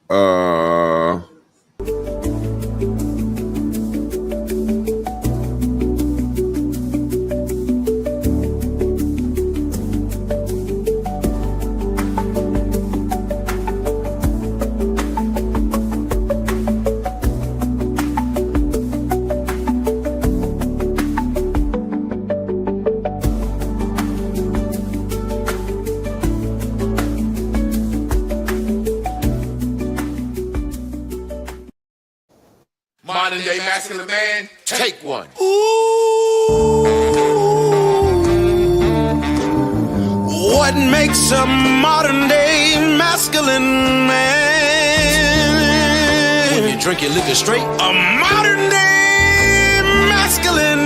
Uh, Modern day masculine man, take one. What makes a modern day masculine man? When you drink your liquor straight. A modern day masculine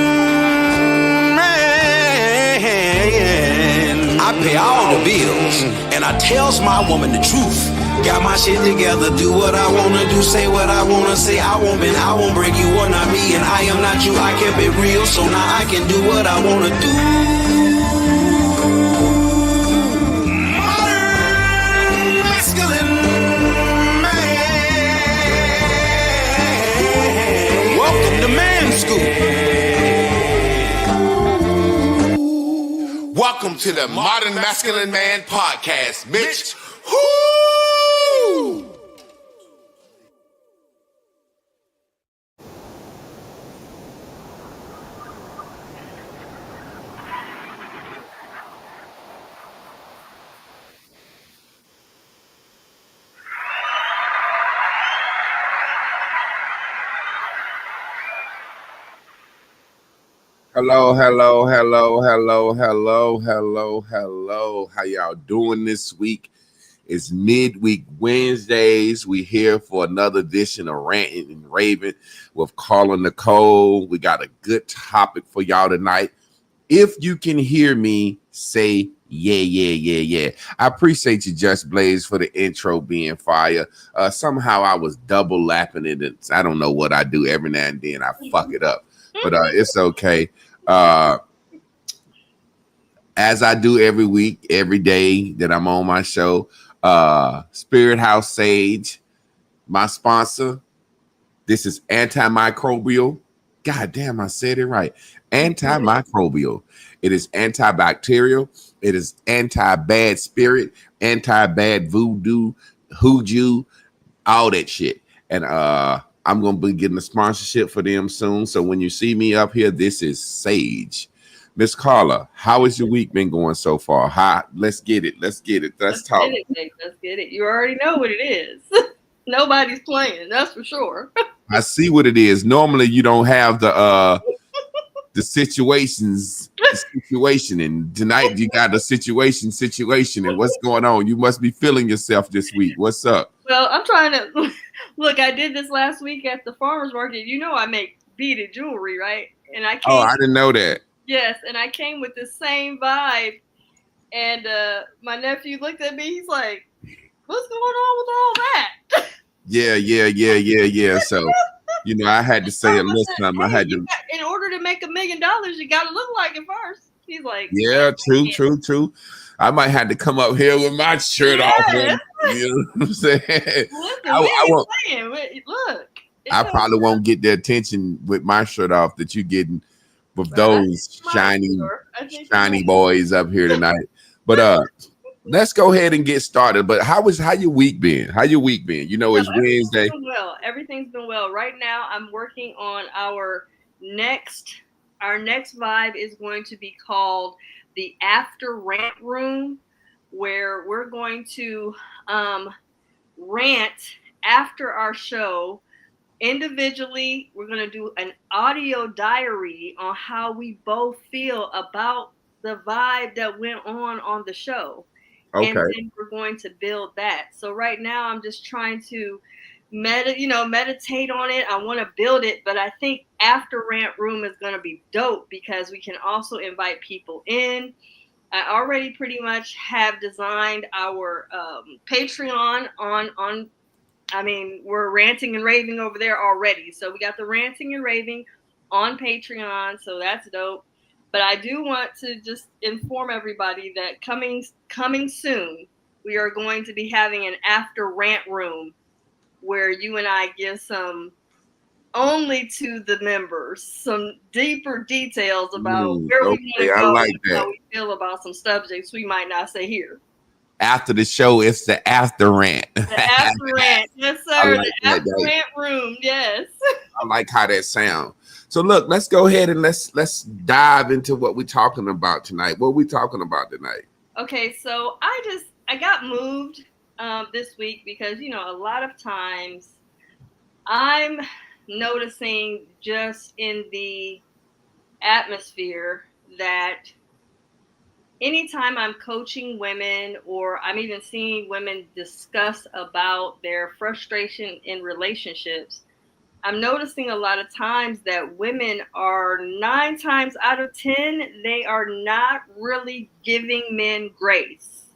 man. I pay all the bills and I tells my woman the truth. Got my shit together, do what I wanna do, say what I wanna say. I won't bend, I won't break, you are not me, and I am not you. I kept it real, so now I can do what I wanna do. Modern masculine man. Welcome to Man School. Welcome to the Modern Masculine Man Podcast, Mitch. Woo! hello. How y'all doing this week? It's midweek Wednesdays. We here for another edition of Ranting and Raving with Carla, Nicole. We got a good topic for y'all tonight. If you can hear me, say yeah. I appreciate you, Just Blaze, for the intro being fire. Somehow I was double lapping it. I don't know what I do every now and then. I fuck it up, but it's okay. As I do every week, every day that I'm on my show, Spirit House Sage, my sponsor. This is antimicrobial. God damn, I said it right. Antimicrobial. It is antibacterial. It is anti-bad spirit, anti-bad voodoo, hoodoo, all that shit. And I'm going to be getting a sponsorship for them soon. So when you see me up here, this is Sage. Miss Carla, how has your week been going so far? Let's get it. Let's talk. Let's get it. You already know what it is. Nobody's playing, that's for sure. I see what it is. Normally you don't have the situation, and tonight you got a situation, and what's going on? You must be feeling yourself this week. What's up? Well, I'm trying to look. I did this last week at the farmer's market. You know I make beaded jewelry, right? And I came. Oh, I didn't know that. Yes, and I came with the same vibe. And my nephew looked at me. He's like, "What's going on with all that?" Yeah. So, I had to say a little something. I had to. In order to make $1 million, you got to look like it first. He's like, yeah, true. I might have to come up here with my shirt off. You know what I'm saying? Listen, I won't. Look. I probably won't get the attention with my shirt off that you're getting with those shiny boys up here tonight. But let's go ahead and get started. But how your week been? How your week been? It's Wednesday. Everything's been well. Right now, I'm working on our next vibe is going to be called the After Rant Room, where we're going to rant after our show. Individually, we're going to do an audio diary on how we both feel about the vibe that went on the show. Okay. And then we're going to build that. So right now I'm just trying to meditate on it. I want to build it, but I think After Rant Room is going to be dope because we can also invite people in. I already pretty much have designed our Patreon on we're ranting and raving over there already. So we got the ranting and raving on Patreon. So that's dope. But I do want to just inform everybody that coming soon, we are going to be having an After Rant Room where you and I give some only to the members some deeper details about where we want Okay, to I go like and that. how we feel about some subjects we might not say here. After the show, it's the after rant. The after rant, yes, I sir. like The that. after rant room, yes. I like how that sounds. So look, let's go ahead and let's dive into what we're talking about tonight. What are we talking about tonight? Okay, so I got moved this week because a lot of times I'm noticing just in the atmosphere that anytime I'm coaching women or I'm even seeing women discuss about their frustration in relationships, I'm noticing a lot of times that women are 9 times out of 10, they are not really giving men grace.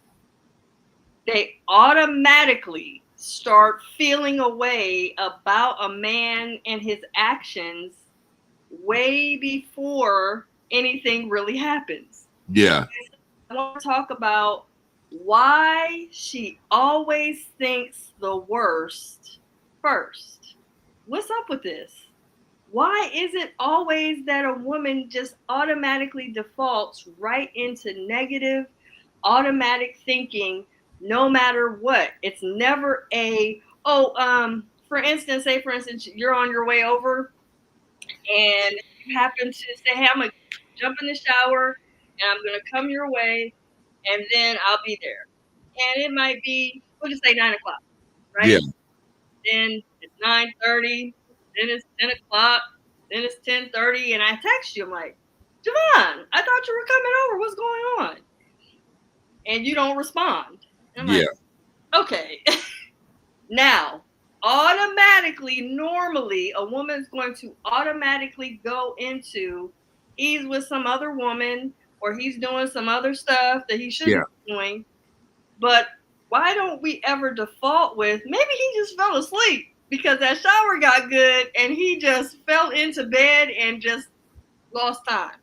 They automatically start feeling a way about a man and his actions way before anything really happens. Yeah. I want to talk about why she always thinks the worst first. What's up with this? Why is it always that a woman just automatically defaults right into negative, automatic thinking no matter what? It's never for instance, you're on your way over and you happen to say, hey, I'm going to jump in the shower and I'm going to come your way and then I'll be there. And it might be, we'll just say 9 o'clock, right? Yeah. Then it's 9:30, then it's 10 o'clock, then it's 10:30, and I text you. I'm like, Javon, I thought you were coming over. What's going on? And you don't respond. And I'm like, okay. Now, automatically, normally, a woman's going to automatically go into he's with some other woman or he's doing some other stuff that he shouldn't be doing. But why don't we ever default with maybe he just fell asleep because that shower got good and he just fell into bed and just lost time.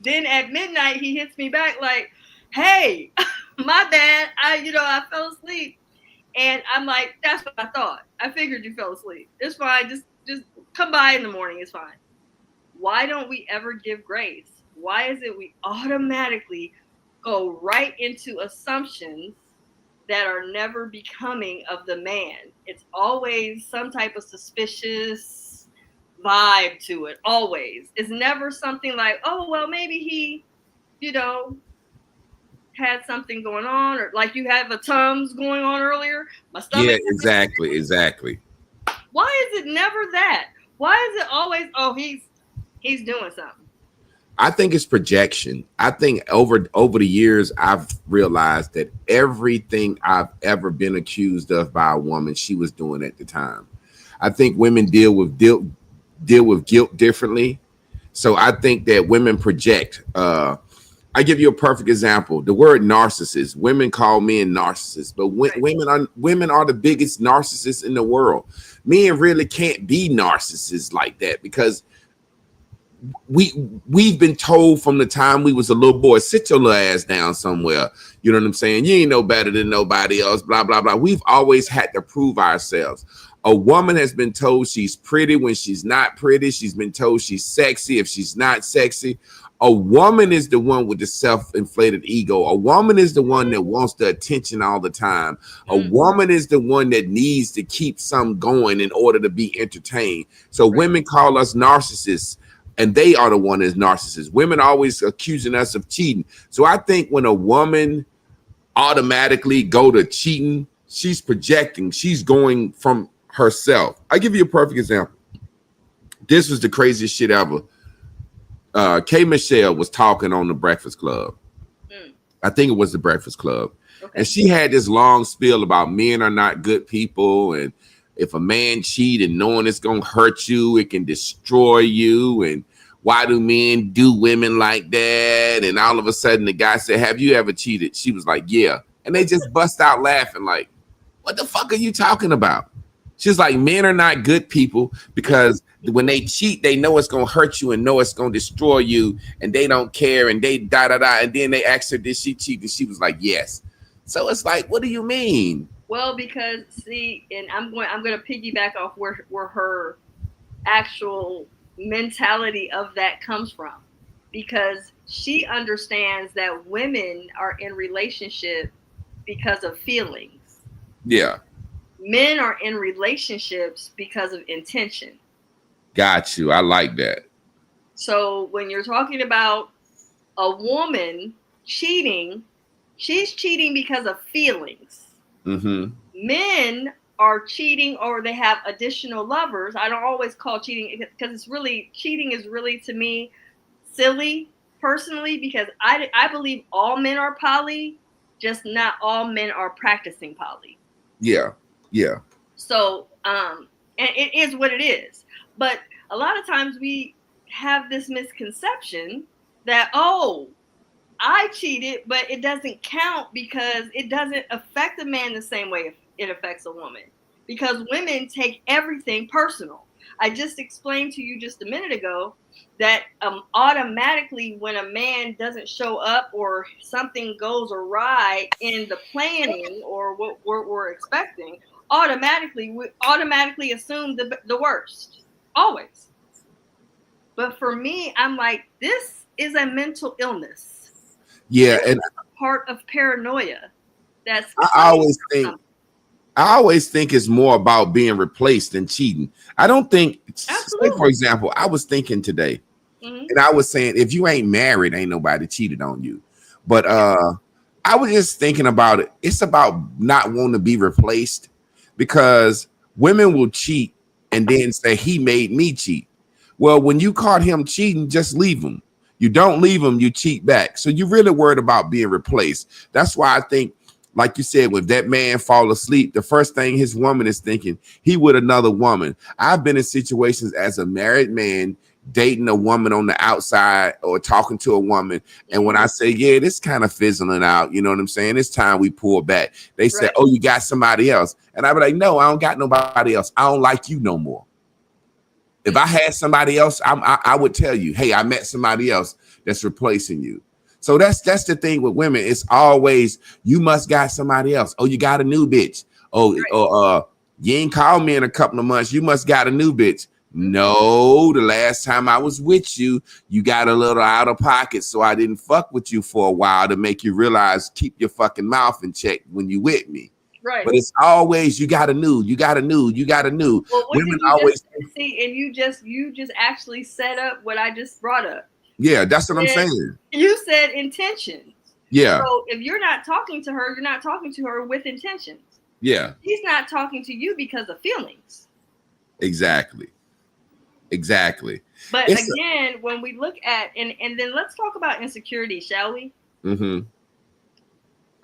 Then at midnight he hits me back like, hey, my bad. I fell asleep. And I'm like, that's what I thought. I figured you fell asleep. It's fine. Just come by in the morning. It's fine. Why don't we ever give grace? Why is it we automatically go right into assumptions that are never becoming of the man? It's always some type of suspicious vibe to it. Always. It's never something like, oh, well, maybe he, had something going on, or like you have a Tums going on earlier. My stomach. Yeah, exactly. Why is it never that? Why is it always, oh, he's doing something? I think it's projection. I think over the years, I've realized that everything I've ever been accused of by a woman, she was doing at the time. I think women deal with guilt differently. So I think that women project. I give you a perfect example. The word narcissist. Women call men narcissists, but women are the biggest narcissists in the world. Men really can't be narcissists like that because we've been told from the time we was a little boy, sit your little ass down somewhere. You know what I'm saying? You ain't no better than nobody else, blah, blah, blah. We've always had to prove ourselves. A woman has been told she's pretty when she's not pretty. She's been told she's sexy if she's not sexy. A woman is the one with the self-inflated ego. A woman is the one that wants the attention all the time. A woman is the one that needs to keep something going in order to be entertained. So women call us narcissists. And they are the one that's narcissists. Women always accusing us of cheating. So I think when a woman automatically go to cheating, she's projecting. She's going from herself. I give you a perfect example. This was the craziest shit ever. K. Michelle was talking on the Breakfast Club. I think it was the Breakfast Club. Okay. And she had this long spiel about men are not good people, and if a man cheat and knowing it's going to hurt you, it can destroy you. And why do men do women like that? And all of a sudden the guy said, have you ever cheated? She was like, yeah. And they just bust out laughing like, what the fuck are you talking about? She's like, men are not good people because when they cheat, they know it's going to hurt you and know it's going to destroy you. And they don't care. And they da. And then they asked her, did she cheat? And she was like, yes. So it's like, what do you mean? Well, because see, and I'm going to piggyback off where her actual mentality of that comes from, because she understands that women are in relationship because of feelings. Yeah. Men are in relationships because of intention. Got you. I like that. So when you're talking about a woman cheating, she's cheating because of feelings. Mm-hmm. Men are cheating or they have additional lovers. I don't always call cheating, because it's really, cheating is really, to me, silly personally, because I believe all men are poly, just not all men are practicing poly. Yeah. Yeah. So, and it is what it is. But a lot of times we have this misconception that, oh, I cheated, but it doesn't count because it doesn't affect a man the same way it affects a woman. Because women take everything personal. I just explained to you just a minute ago that automatically when a man doesn't show up or something goes awry in the planning or what we're expecting, we automatically assume the worst. Always. But for me, I'm like, this is a mental illness. Yeah. And Part of paranoia. That's I always think it's more about being replaced than cheating. I don't think, say for example, I was thinking today, and I was saying, if you ain't married, ain't nobody cheated on you. But I was just thinking about it. It's about not wanting to be replaced, because women will cheat and then say he made me cheat. Well, when you caught him cheating, just leave him. You don't leave him, you cheat back. So you're really worried about being replaced. That's why I think, like you said, when that man fall asleep, the first thing his woman is thinking, he with another woman. I've been in situations as a married man dating a woman on the outside or talking to a woman. And when I say, yeah, this kind of fizzling out, you know what I'm saying? It's time we pull back. They say, oh, you got somebody else. And I be like, no, I don't got nobody else. I don't like you no more. If I had somebody else, I would tell you, hey, I met somebody else that's replacing you. So that's the thing with women. It's always, you must got somebody else. Oh, you got a new bitch. Oh, you ain't called me in a couple of months. You must got a new bitch. No, the last time I was with you, you got a little out of pocket, so I didn't fuck with you for a while to make you realize, keep your fucking mouth in check when you with me. Right. But it's always, you got a new. Well, women always see, and you just actually set up what I just brought up. Yeah, that's what I'm saying. You said intentions. Yeah. So if you're not talking to her, you're not talking to her with intentions. Yeah. He's not talking to you because of feelings. Exactly. But again, when we look at, and then let's talk about insecurity, shall we? Mm-hmm.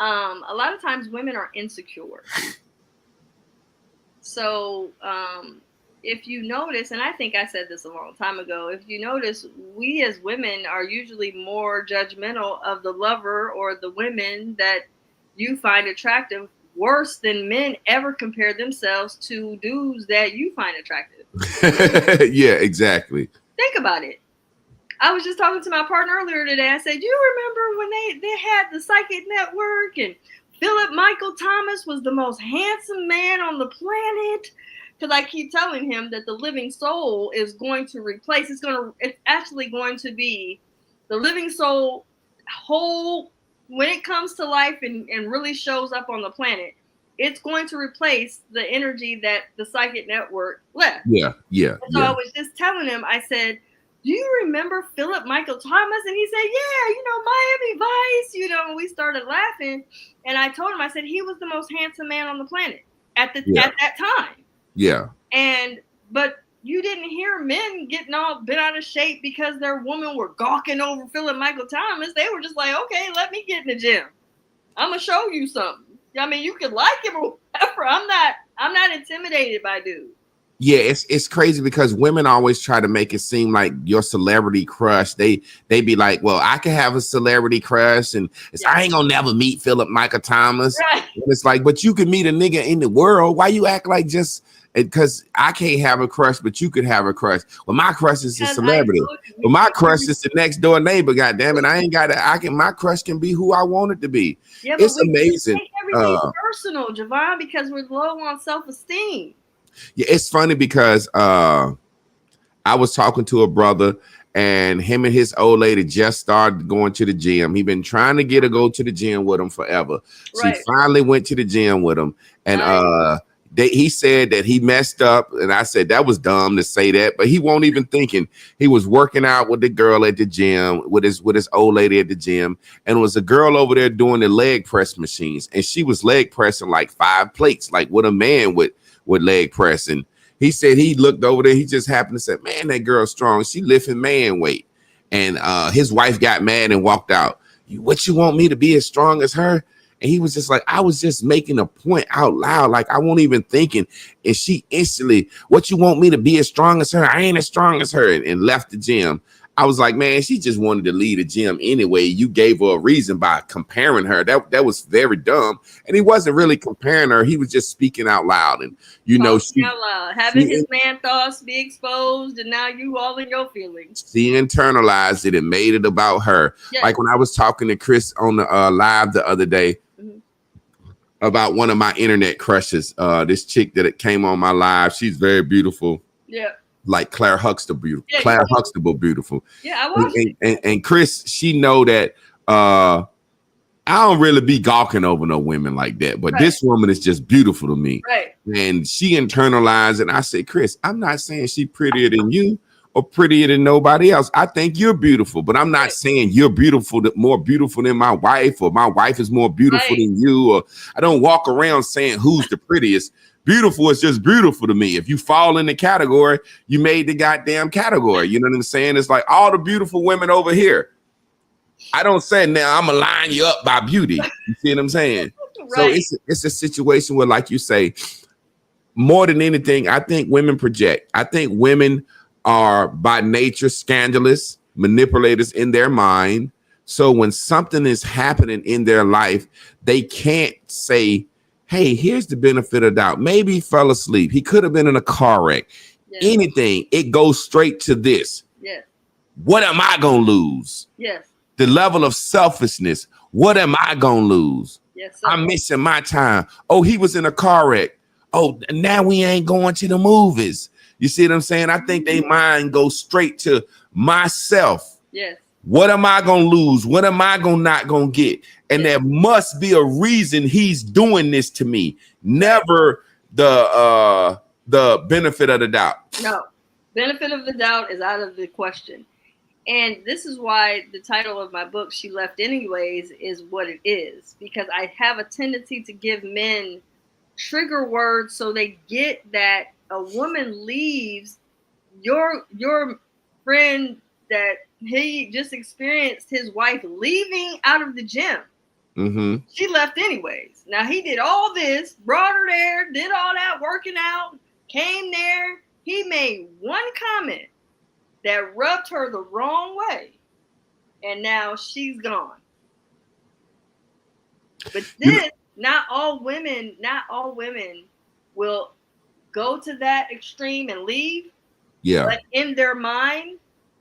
A lot of times women are insecure. So if you notice, and I think I said this a long time ago, if you notice, we as women are usually more judgmental of the lover or the women that you find attractive, worse than men ever compare themselves to dudes that you find attractive. Yeah, exactly. Think about it. I was just talking to my partner earlier today. I said, you remember when they had the Psychic Network and Philip Michael Thomas was the most handsome man on the planet? Because I keep telling him that the living soul is going to replace, it's actually going to be the living soul whole, when it comes to life and really shows up on the planet, it's going to replace the energy that the Psychic Network left. Yeah. So I was just telling him, I said, do you remember Philip Michael Thomas? And he said, yeah, Miami Vice, and we started laughing. And I told him, I said, he was the most handsome man on the planet at that time. Yeah. But you didn't hear men getting all bent out of shape because their women were gawking over Philip Michael Thomas. They were just like, okay, let me get in the gym. I'm going to show you something. I mean, you could like him or whatever. I'm not intimidated by dudes. Yeah, it's crazy because women always try to make it seem like your celebrity crush. They be like, well, I can have a celebrity crush, and I ain't gonna never meet Philip Michael Thomas. Right. And it's like, but you can meet a nigga in the world. Why you act like just because I can't have a crush, but you could have a crush? Well, my crush is a celebrity. Well, my crush is the next door neighbor. God damn it, I ain't got it. My crush can be who I want it to be. Yeah, it's amazing. everything's personal, Javon, because we're low on self-esteem. Yeah, it's funny because I was talking to a brother, and him and his old lady just started going to the gym. He been trying to get her go to the gym with him forever. She finally went to the gym with him, and he said that he messed up, and I said that was dumb to say that, but he won't even thinking. He was working out with the girl at the gym, with his old lady at the gym, and it was a girl over there doing the leg press machines, and she was leg pressing like 5 plates, like what a man would leg pressing. He said he looked over there. He just happened to say, man, that girl's strong. She lifting man weight. And his wife got mad and walked out. What, you want me to be as strong as her? And he was just like, I was just making a point out loud. Like, I won't even thinking. And she instantly, what, you want me to be as strong as her? I ain't as strong as her. And left the gym. I was like, man, she just wanted to leave the gym anyway. You gave her a reason by comparing her. That was very dumb. And he wasn't really comparing her. He was just speaking out loud. And, having his man thoughts be exposed. And now you all in your feelings. She internalized it and made it about her. Yes. Like when I was talking to Chris on the live the other day about one of my internet crushes, this chick that came on my live. She's very beautiful. Yeah. Like Claire Huxtable, beautiful. Yeah, Claire Huxtable, beautiful. Yeah, I watched it. And Chris, she know that I don't really be gawking over no women like that, but this woman is just beautiful to me. Right. And she internalized, and I said, Chris, I'm not saying she prettier than you or prettier than nobody else. I think you're beautiful, but I'm not saying you're beautiful, more beautiful than my wife, or my wife is more beautiful than you. Or I don't walk around saying who's the prettiest. Beautiful is just beautiful to me. If you fall in the category, you made the goddamn category. You know what I'm saying? It's like all the beautiful women over here. I don't say now I'm gonna line you up by beauty. You see what I'm saying? So it's a situation where, like you say, more than anything, I think women project. I think women are by nature scandalous, manipulators in their mind. So when something is happening in their life, they can't say, hey, here's the benefit of doubt. Maybe he fell asleep. He could have been in a car wreck. Yes. Anything. It goes straight to this. Yes. What am I going to lose? Yes. The level of selfishness. What am I going to lose? Yes, I'm missing my time. Oh, he was in a car wreck. Oh, now we ain't going to the movies. You see what I'm saying? I think they mind goes straight to myself. Yes. What am I going to lose? What am I not going to get? And there must be a reason he's doing this to me. Never the benefit of the doubt. No, benefit of the doubt is out of the question. And this is why the title of my book, She Left Anyways, is what it is. Because I have a tendency to give men trigger words so they get that a woman leaves your friend that he just experienced his wife leaving out of the gym. Mm-hmm. She left anyways. Now he did all this, brought her there, did all that working out, came there. He made one comment that rubbed her the wrong way, and now she's gone. But this, not all women will go to that extreme and leave. Yeah. But in their mind,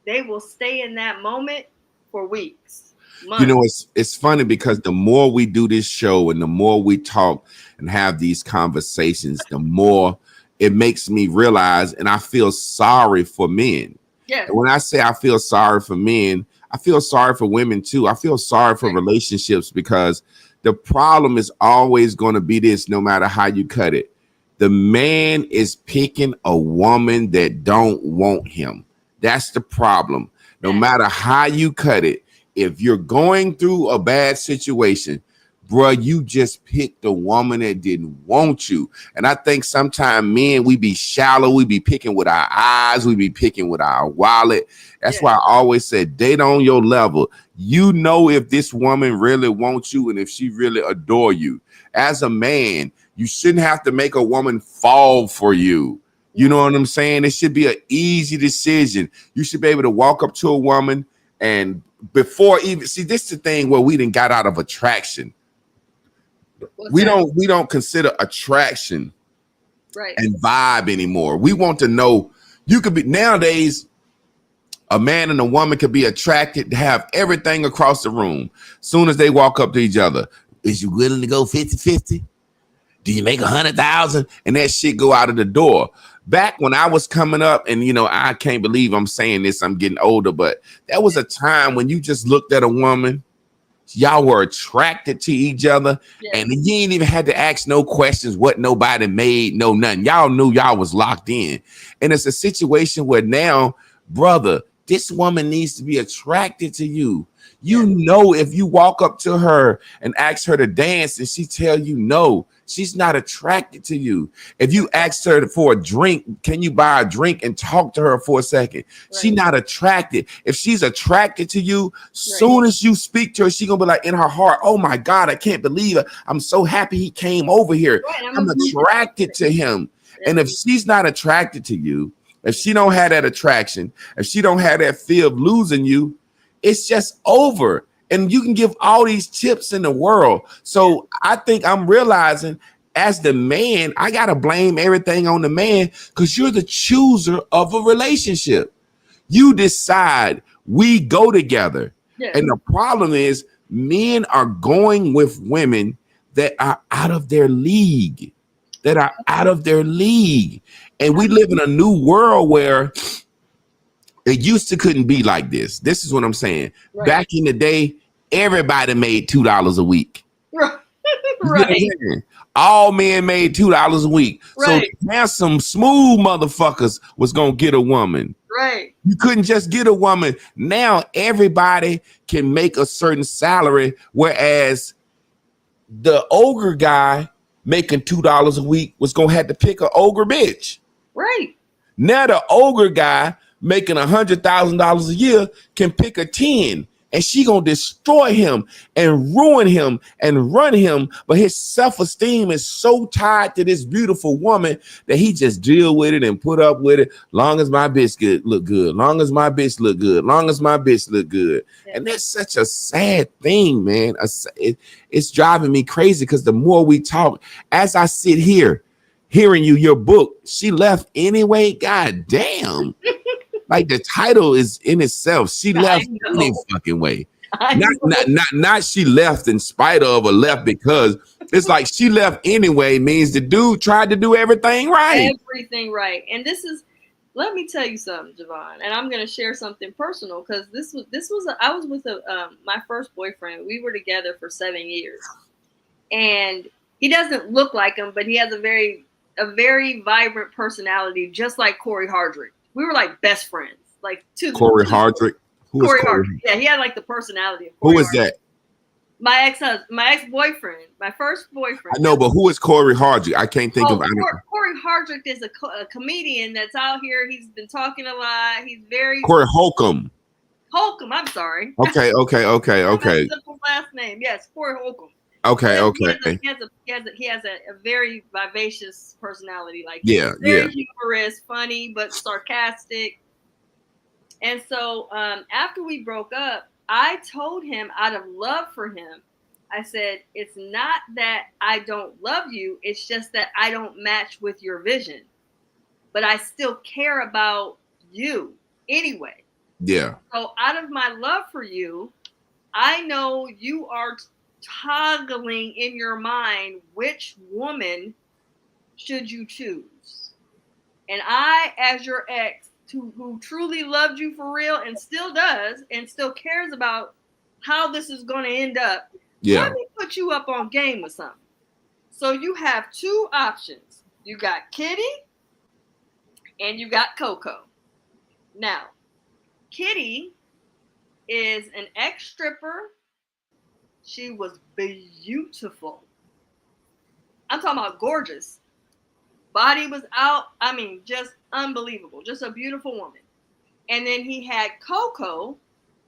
they will stay in that moment for weeks, months. You know, it's funny because the more we do this show and the more we talk and have these conversations, the more it makes me realize, and I feel sorry for men. Yes. And when I say I feel sorry for men, I feel sorry for women too. I feel sorry for relationships because the problem is always going to be this, no matter how you cut it. The man is picking a woman that don't want him. That's the problem. No matter how you cut it, if you're going through a bad situation, bro, you just picked a woman that didn't want you. And I think sometimes men, we be shallow. We be picking with our eyes. We be picking with our wallet. That's why I always said date on your level. You know if this woman really wants you and if she really adore you. As a man, you shouldn't have to make a woman fall for you. You know what I'm saying? It should be an easy decision. You should be able to walk up to a woman and before even see this is the thing where we didn't got out of attraction. We don't consider attraction and vibe anymore. We want to know you could be nowadays. A man and a woman could be attracted to have everything across the room. Soon as they walk up to each other, Is you willing to go 50-50? Do you make 100,000? And that shit go out of the door. Back when I was coming up, and I can't believe I'm saying this, I'm getting older, but that was a time when you just looked at a woman, y'all were attracted to each other, and you ain't even had to ask no questions, what nobody made, no nothing. Y'all knew y'all was locked in. And it's a situation where now, brother, this woman needs to be attracted to you. If you walk up to her and ask her to dance and she tell you no, she's not attracted to you. If you ask her for a drink, can you buy a drink, and talk to her for a second? She's not attracted. If she's attracted to you, soon as you speak to her, she's gonna be like in her heart, oh my God, I can't believe it. I'm so happy he came over here. I'm attracted to him. And if she's not attracted to you, if she don't have that attraction, if she don't have that fear of losing you, it's just over. And you can give all these tips in the world. So I think I'm realizing as the man, I got to blame everything on the man, because you're the chooser of a relationship. You decide we go together. And the problem is men are going with women that are out of their league, And we live in a new world where it used to couldn't be like this. This is what I'm saying. Back in the day, everybody made $2 a week. Right. All men made $2 a week. So now some smooth motherfuckers was gonna get a woman. Right. You couldn't just get a woman. Now everybody can make a certain salary, whereas the ogre guy making $2 a week was gonna have to pick an ogre bitch. Right. Now the ogre guy making $100,000 a year can pick a 10, and she gonna destroy him and ruin him and run him. But his self-esteem is so tied to this beautiful woman that he just deal with it and put up with it. Long as my bitch look good, long as my bitch look good, long as my bitch look good. And that's such a sad thing, man. It's driving me crazy, because the more we talk, as I sit here hearing your book, she left anyway. God damn. Like the title is in itself. She left any fucking way. Not she left in spite of, or left because. It's like she left anyway means the dude tried to do everything right. Everything right. And let me tell you something, Javon, and I'm going to share something personal, because I was with my first boyfriend. We were together for 7 years, and he doesn't look like him, but he has a very vibrant personality, just like Corey Hardrick. We were like best friends, like Corey Hardrick. Who is Corey? Yeah, he had like the personality of Corey. Who is that? My ex-boyfriend, my first boyfriend. I know, but who is Corey Hardrick? I can't think of. Corey Hardrick is a comedian that's out here. He's been talking a lot. He's very Corey Holcomb. Holcomb. I'm sorry. Okay. Simple last name. Yes, Corey Holcomb. Okay. He has a very vivacious personality. Like very humorous, funny, but sarcastic. And so after we broke up, I told him, out of love for him, I said, it's not that I don't love you. It's just that I don't match with your vision. But I still care about you anyway. Yeah. So out of my love for you, I know you are toggling in your mind which woman should you choose. And I, as your ex, who truly loved you for real and still does and still cares about how this is going to end up, let me put you up on game with something. So you have two options. You got Kitty and you got Coco. Now, Kitty is an ex-stripper. She was beautiful. I'm talking about gorgeous. Body was out. I mean, just unbelievable. Just a beautiful woman. And then he had Coco,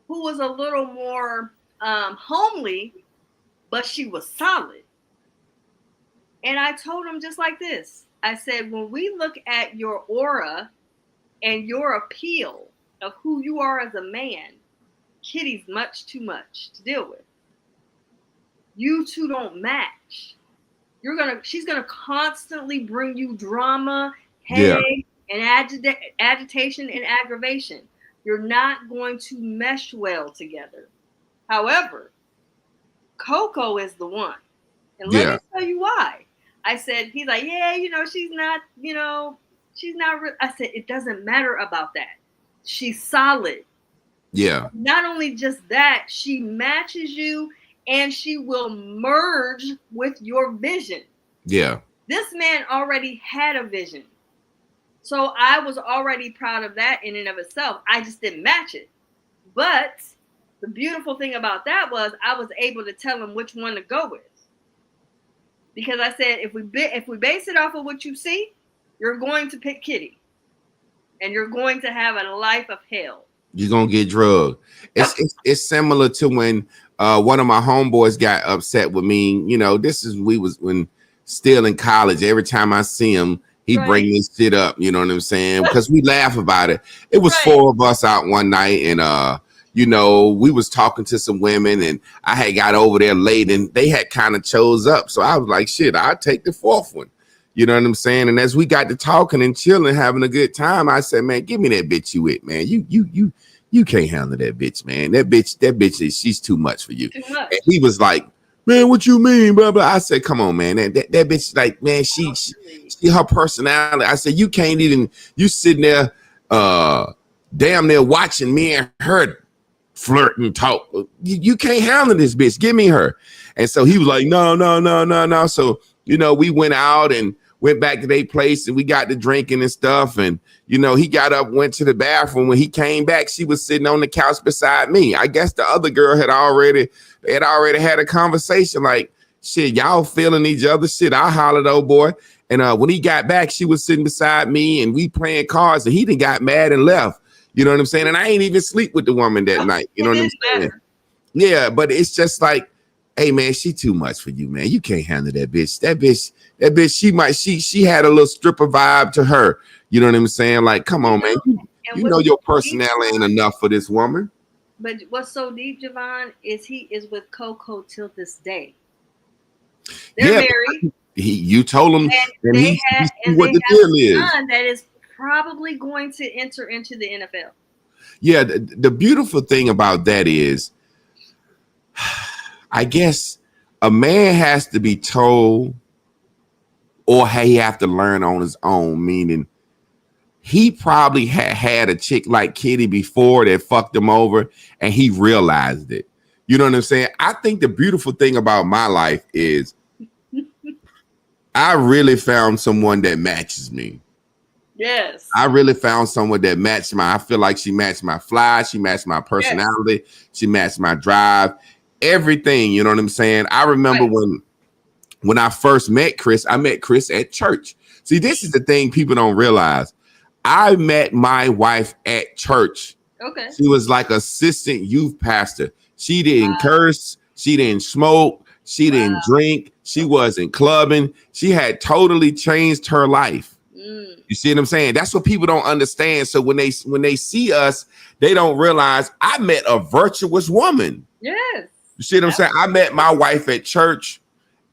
who was a little more homely, but she was solid. And I told him just like this. I said, when we look at your aura and your appeal of who you are as a man, Kitty's much too much to deal with. You two don't match. She's gonna constantly bring you drama, headache, and agitation and aggravation. You're not going to mesh well together. However, Coco is the one. And let me tell you why. I said, he's like, yeah, she's not, she's not. I said, it doesn't matter about that. She's solid. Yeah. Not only just that, she matches you and she will merge with your vision. Yeah. This man already had a vision. So I was already proud of that in and of itself. I just didn't match it. But the beautiful thing about that was I was able to tell him which one to go with. Because I said, if we base it off of what you see, you're going to pick Kitty. And you're going to have a life of hell. You're gonna get drugged. It's similar to when one of my homeboys got upset with me. We was when still in college. Every time I see him, he bring this shit up. You know what I'm saying? Because we laugh about it. It was 4 of us out one night, and we was talking to some women, and I had got over there late, and they had kind of chose up. So I was like, shit, I'll take the 4th one. You know what I'm saying? And as we got to talking and chilling, having a good time, I said, man, give me that bitch you with, man. You can't handle that bitch, man. That bitch she's too much for you. And he was like, man, what you mean, blah, blah. I said, come on, man. That bitch, like, man, she her personality. I said, you can't even, you sitting there damn near watching me and her flirt and talk. You can't handle this bitch. Give me her. And so he was like, no. So, we went out and went back to their place, and we got to drinking and stuff. And, he got up, went to the bathroom. When he came back, she was sitting on the couch beside me. I guess the other girl had already had a conversation like, shit, y'all feeling each other. Shit, I hollered, old boy. And when he got back, she was sitting beside me, and we playing cards, and he done got mad and left. You know what I'm saying? And I ain't even sleep with the woman that night. You know what I'm saying? Yeah, but it's just like, hey man, she too much for you, man. You can't handle that bitch. That bitch, she had a little stripper vibe to her. You know what I'm saying? Like, come on, man. You know your personality ain't enough for this woman. But what's so deep, Javon, is he is with Coco till this day. They're married. You told him, and they have what the deal is. That is probably going to enter into the NFL. Yeah, the beautiful thing about that is, I guess a man has to be told, or he have to learn on his own, meaning he probably had a chick like Kitty before that fucked him over, and he realized it. You know what I'm saying? I think the beautiful thing about my life is I really found someone that matches me. Yes. I really found someone that matched I feel like she matched my fly. She matched my personality. Yes. She matched my drive. Everything, you know what I'm saying? I remember when I first met Chris, I met Chris at church. See, this is the thing people don't realize. I met my wife at church. Okay. She was like assistant youth pastor. She didn't curse. She didn't smoke. She didn't drink. She wasn't clubbing. She had totally changed her life. You see what I'm saying? That's what people don't understand. So when they see us, they don't realize I met a virtuous woman. Yes. You see what I'm saying? I met my wife at church,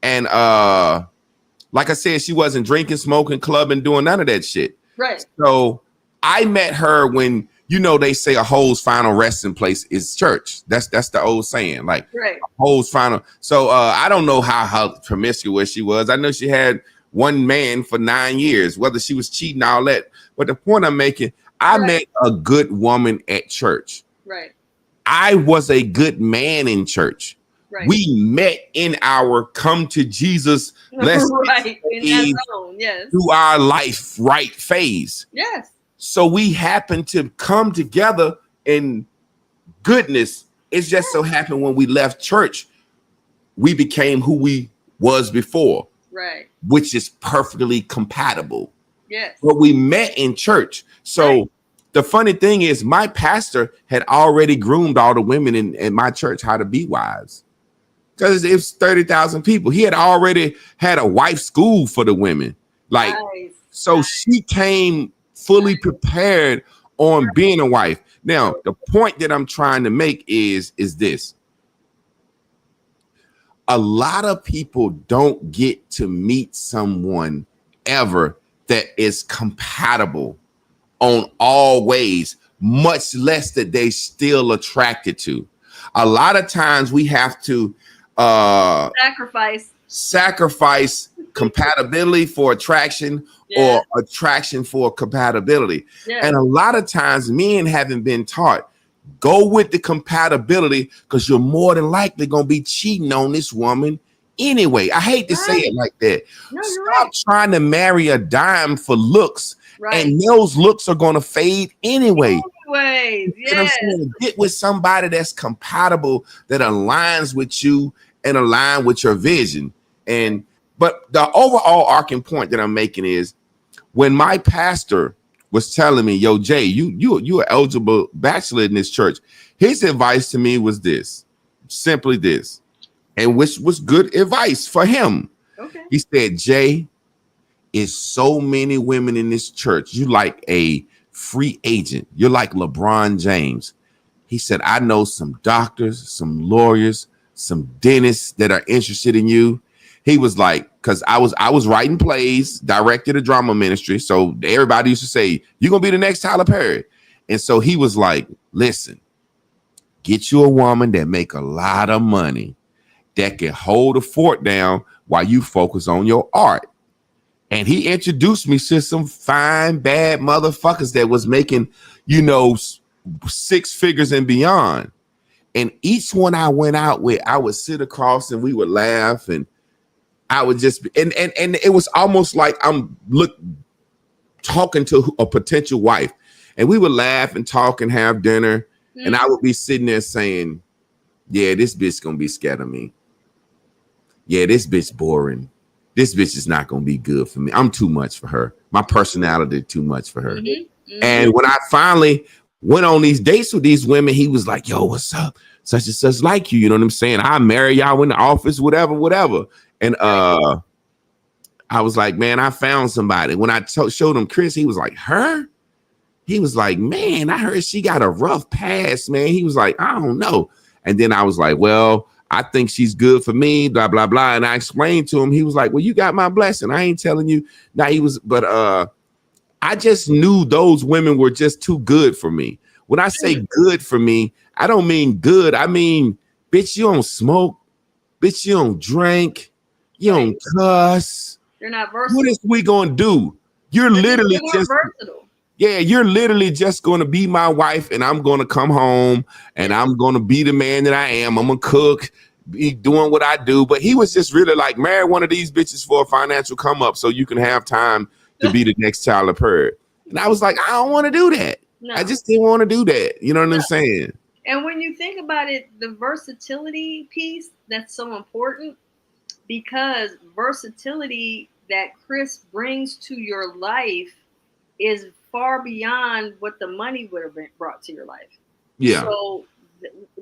and like I said, she wasn't drinking, smoking, clubbing, doing none of that shit. Right. So I met her when, they say a hoe's final resting place is church. That's the old saying, like a hoe's final. So I don't know how promiscuous she was. I know she had one man for 9 years, whether she was cheating, all that. But the point I'm making, I met a good woman at church. Right. I was a good man in church. Right. We met in our come to Jesus, let's in that zone, yes, through our life right phase. Yes. So we happened to come together in goodness. It's just so happened when we left church, we became who we was before. Right. Which is perfectly compatible. Yes. But we met in church. So the funny thing is, my pastor had already groomed all the women in my church how to be wives. Because it's 30,000 people. He had already had a wife school for the women. Like, so she came fully prepared on being a wife. Now, the point that I'm trying to make is this. A lot of people don't get to meet someone ever that is compatible on all ways, much less that they still attracted to. A lot of times we have to sacrifice sacrifice compatibility for attraction or attraction for compatibility. And a lot of times men haven't been taught, go with the compatibility because you're more than likely going to be cheating on this woman anyway. I hate to say it like that. No, Stop trying to marry a dime for looks, and those looks are going to fade anyway. Get with somebody that's compatible, that aligns with you and align with your vision. But the overall arcing point that I'm making is, when my pastor was telling me, yo, Jay, you are eligible bachelor in this church, his advice to me was this, simply this, and which was good advice for him. Okay. He said, Jay, it's so many women in this church. You like a free agent. You're like LeBron James. He said, I know some doctors, some lawyers, some dentists that are interested in you. He was like, because I was writing plays, directed a drama ministry. So everybody used to say, you're going to be the next Tyler Perry. And so he was like, listen, get you a woman that make a lot of money, that can hold a fort down while you focus on your art. And he introduced me to some fine, bad motherfuckers that was making, 6 figures and beyond. And each one I went out with, I would sit across and we would laugh, and I would just and it was almost like I'm talking to a potential wife, and we would laugh and talk and have dinner, and I would be sitting there saying, yeah, this bitch gonna be scared of me. Yeah, this bitch boring. This bitch is not gonna be good for me. I'm too much for her. My personality too much for her. And when I finally went on these dates with these women, he was like, yo, what's up? Such and such like you. You know what I'm saying? I marry y'all in the office, whatever. And I was like, man, I found somebody. When I showed him Chris, he was like, her? He was like, man, I heard she got a rough past, man. He was like, I don't know. And then I was like, well, I think she's good for me, blah, blah, blah. And I explained to him, he was like, well, you got my blessing. I ain't telling you. I just knew those women were just too good for me. When I say good for me, I don't mean good. I mean, bitch, you don't smoke. Bitch, you don't drink. You don't cuss. You're not versatile. What is we gonna do? You're literally just versatile. Yeah, you're literally just gonna be my wife, and I'm gonna come home and I'm gonna be the man that I am. I'm gonna cook, be doing what I do. But he was just really like, marry one of these bitches for a financial come up so you can have time to be the next Tyler Perry. And I was like, I don't want to do that. No. I just didn't want to do that. You know what I'm saying? And when you think about it, the versatility piece, that's so important, because versatility that Chris brings to your life is far beyond what the money would have been brought to your life. Yeah. So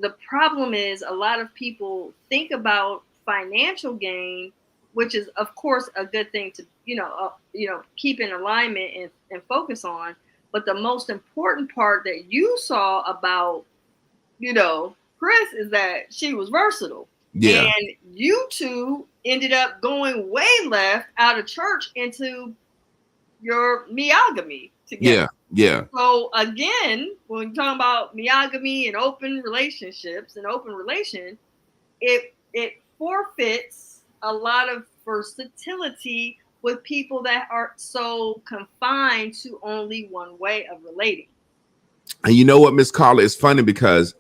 the problem is, a lot of people think about financial gain, which is of course a good thing to, keep in alignment and focus on. But the most important part that you saw about, Chris, is that she was versatile. Yeah. And you two ended up going way left out of church into your monogamy together. Yeah. So again, when you're talking about monogamy and open relationships and open relation, it forfeits a lot of versatility with people that are so confined to only one way of relating. And you know what, Miss Carla, it's funny because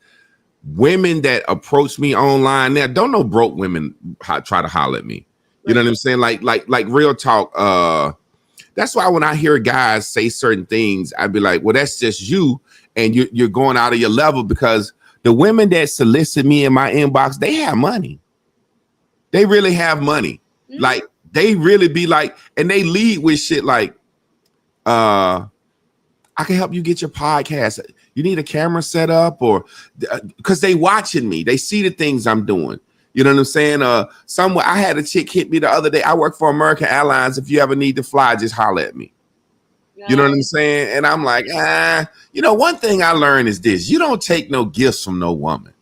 women that approach me online now, don't know broke women try to holler at me. You know what I'm saying? Like real talk. That's why when I hear guys say certain things, I'd be like, well, that's just you. And you're going out of your level, because the women that solicit me in my inbox, they have money. They really have money. Mm-hmm. Like, they really be like, and they lead with shit like, I can help you get your podcast. You need a camera set up, or because they watching me. They see the things I'm doing. You know what I'm saying? I had a chick hit me the other day. I work for American Airlines. If you ever need to fly, just holler at me. Yeah. You know what I'm saying? And I'm like, one thing I learned is this: you don't take no gifts from no woman.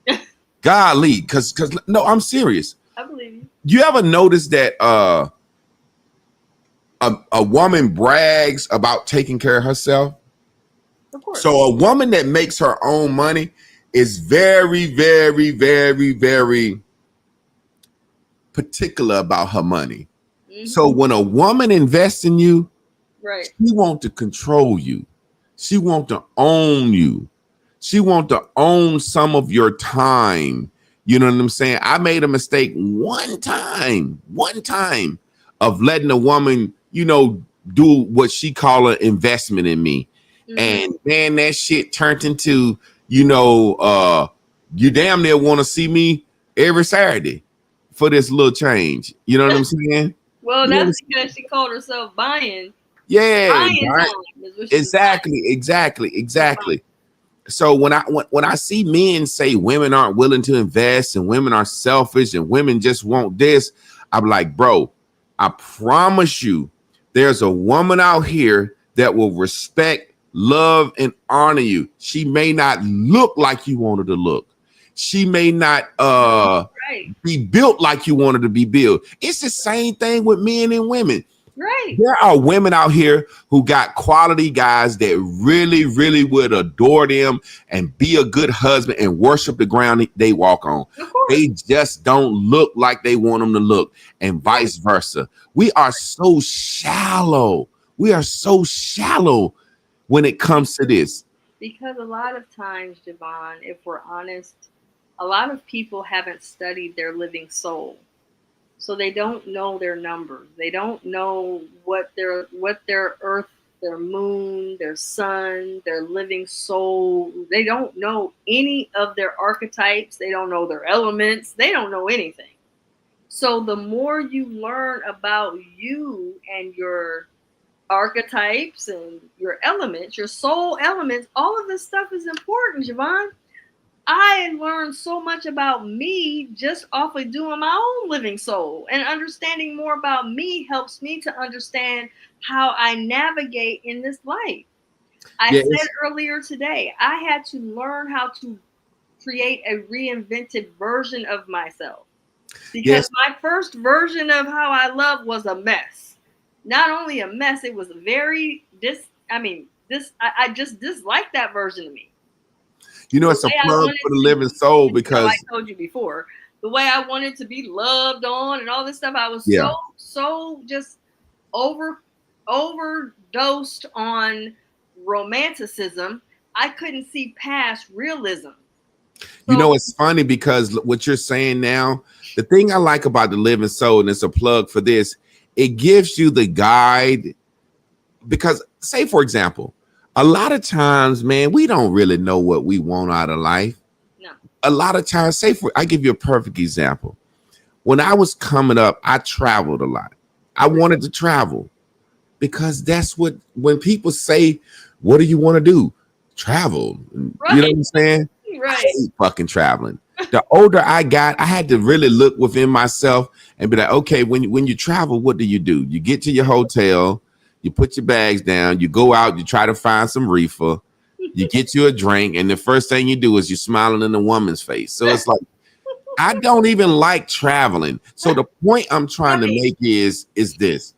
Golly, because no, I'm serious. I believe you. You ever notice that a woman brags about taking care of herself? Of course. So a woman that makes her own money is very, very, very, very particular about her money. Mhm. So when a woman invests in you, Right. she want to control you. She want to own you. She want to own some of your time. You know what I'm saying? I made a mistake one time of letting a woman, do what she call an investment in me. Mhm. And man, that shit turned into, you damn near want to see me every Saturday for this little change. You know what I'm saying? Well, You know what I'm that's because she called herself buying. Yeah, Buying right. time is what she was Exactly. So when I see men say women aren't willing to invest and women are selfish and women just want this, I'm like, bro, I promise you, there's a woman out here that will respect, love, and honor you. She may not look like you wanted to look. She may not Right. be built like you wanted to be built. It's the same thing with men and women. Right. There are women out here who got quality guys that really, really would adore them and be a good husband and worship the ground they walk on. Of course. They just don't look like they want them to look, and vice versa. We are so shallow. We are so shallow when it comes to this. Because a lot of times, Javon, if we're honest, a lot of people haven't studied their living soul. So they don't know their numbers. They don't know what their earth, their moon, their sun, their living soul. They don't know any of their archetypes. They don't know their elements. They don't know anything. So the more you learn about you and your archetypes and your elements, your soul elements, all of this stuff is important, Javon. I learned so much about me just off of doing my own living soul, and understanding more about me helps me to understand how I navigate in this life. I said earlier today, I had to learn how to create a reinvented version of myself, because my first version of how I love was a mess. Not only a mess, it was very I just disliked that version of me. It's a plug for the living soul because I told you before, the way I wanted to be loved on and all this stuff, I was so just overdosed on romanticism. I couldn't see past realism. It's funny because what you're saying now, the thing I like about the living soul, and it's a plug for this, it gives you the guide. Because say, for example, a lot of times, man, we don't really know what we want out of life. No. A lot of times, I give you a perfect example. When I was coming up, I traveled a lot. I wanted to travel because that's when people say, what do you want to do? Travel. Right. You know what I'm saying? Right. I hate fucking traveling. The older I got, I had to really look within myself and be like, okay, when you travel, what do? You get to your hotel, you put your bags down, you go out, you try to find some reefer, you get you a drink, and the first thing you do is you're smiling in the woman's face. So it's like, I don't even like traveling. So the point I'm trying to make is this.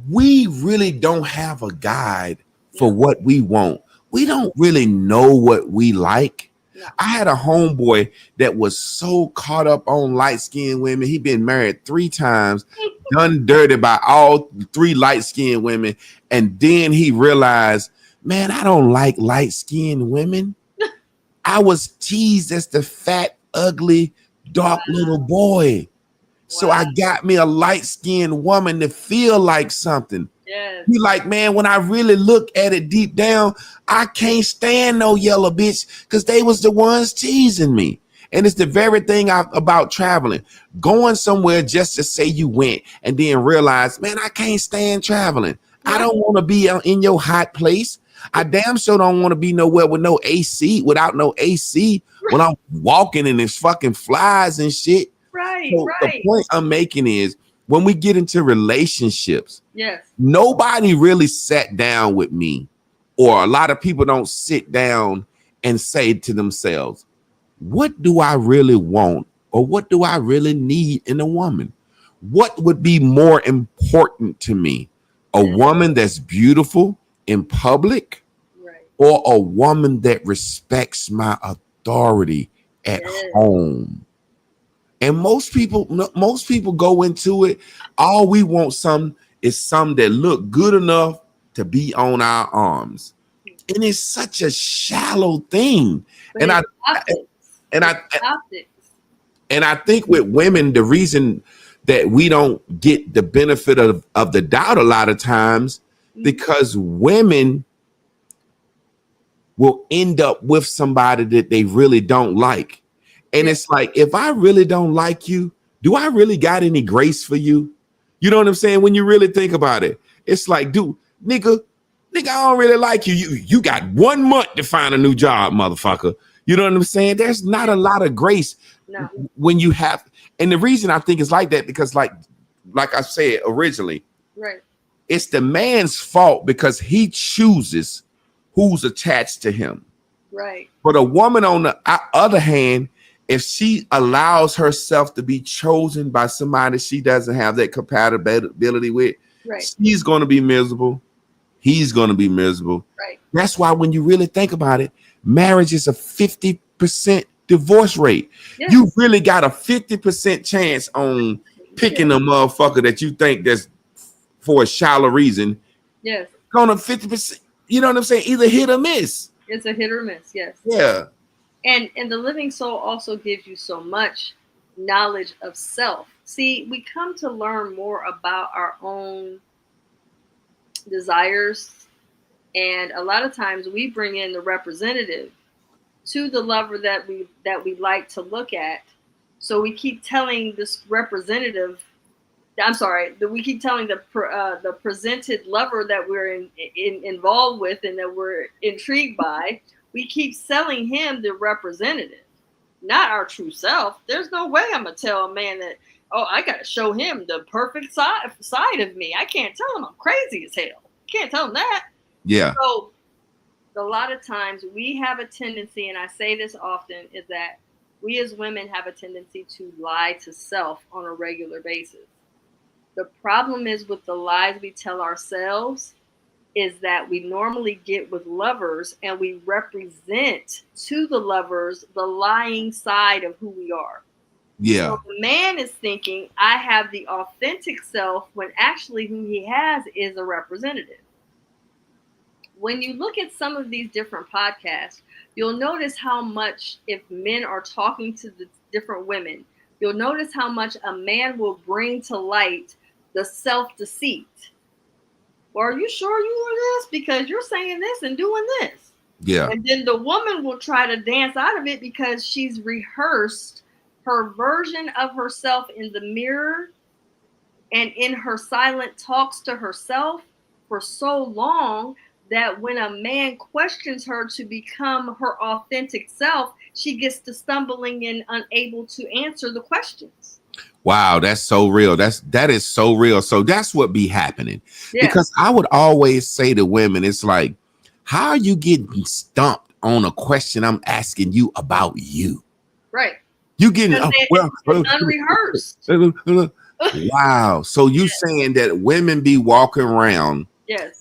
We really don't have a guide for what we want. We don't really know what we like. I had a homeboy that was so caught up on light-skinned women. He'd been married 3 times, done dirty by all 3 light-skinned women. And then he realized, man, I don't like light-skinned women. I was teased as the fat, ugly, dark little boy. So I got me a light-skinned woman to feel like something. Yes. He like, man, when I really look at it deep down, I can't stand no yellow bitch because they was the ones teasing me. And it's the very thing about traveling. Going somewhere just to say you went and then realize, man, I can't stand traveling. I don't want to be in your hot place. I damn sure don't want to be nowhere with no AC, without no AC when I'm walking and there's fucking flies and shit. Right, so The point I'm making is, when we get into relationships, nobody really sat down with me, or a lot of people don't sit down and say to themselves, what do I really want, or what do I really need in a woman? What would be more important to me? A woman that's beautiful in public, or a woman that respects my authority at home? And most people go into it. All we want is some that look good enough to be on our arms. And it's such a shallow thing. But And it's I optics. and I It's optics. and I think with women, the reason that we don't get the benefit of the doubt a lot of times, because women will end up with somebody that they really don't like. And it's like, if I really don't like you, do I really got any grace for you? You know what I'm saying? When you really think about it, it's like, dude, nigga, I don't really like you. You got 1 month to find a new job, motherfucker. You know what I'm saying? There's not a lot of grace when you have, and the reason I think it's like that, because like I said originally, right, it's the man's fault because he chooses who's attached to him. Right. But a woman, on the other hand, if she allows herself to be chosen by somebody she doesn't have that compatibility with, she's going to be miserable. He's going to be miserable. Right. That's why when you really think about it, marriage is a 50% divorce rate. Yes. You really got a 50% chance on picking a motherfucker that you think that's for a shallow reason. Yes. On a 50%, you know what I'm saying? Either hit or miss. It's a hit or miss, yes. Yeah. And the living soul also gives you so much knowledge of self. See, we come to learn more about our own desires, and a lot of times we bring in the representative to the lover that we like to look at. So we keep telling this representative, we keep telling the presented lover that we're involved with and that we're intrigued by, we keep selling him the representative, not our true self. There's no way I'm gonna tell a man that, oh, I gotta show him the perfect side of me. I can't tell him I'm crazy as hell. Can't tell him that. Yeah. So a lot of times we have a tendency, and I say this often, is that we as women have a tendency to lie to self on a regular basis. The problem is with the lies we tell ourselves is that we normally get with lovers and we represent to the lovers the lying side of who we are. Yeah. So the man is thinking, I have the authentic self, when actually who he has is a representative. When you look at some of these different podcasts, you'll notice how much, if men are talking to the different women, you'll notice how much a man will bring to light the self-deceit. Well, are you sure you are this? Because you're saying this and doing this. Yeah. And then the woman will try to dance out of it because she's rehearsed her version of herself in the mirror and in her silent talks to herself for so long that when a man questions her to become her authentic self, she gets to stumbling and unable to answer the questions. Wow, that's so real. That is so real. So that's what be happening. Yeah. Because I would always say to women, it's like, how are you getting stumped on a question I'm asking you about you? Right. You getting unrehearsed. Wow. So you saying that women be walking around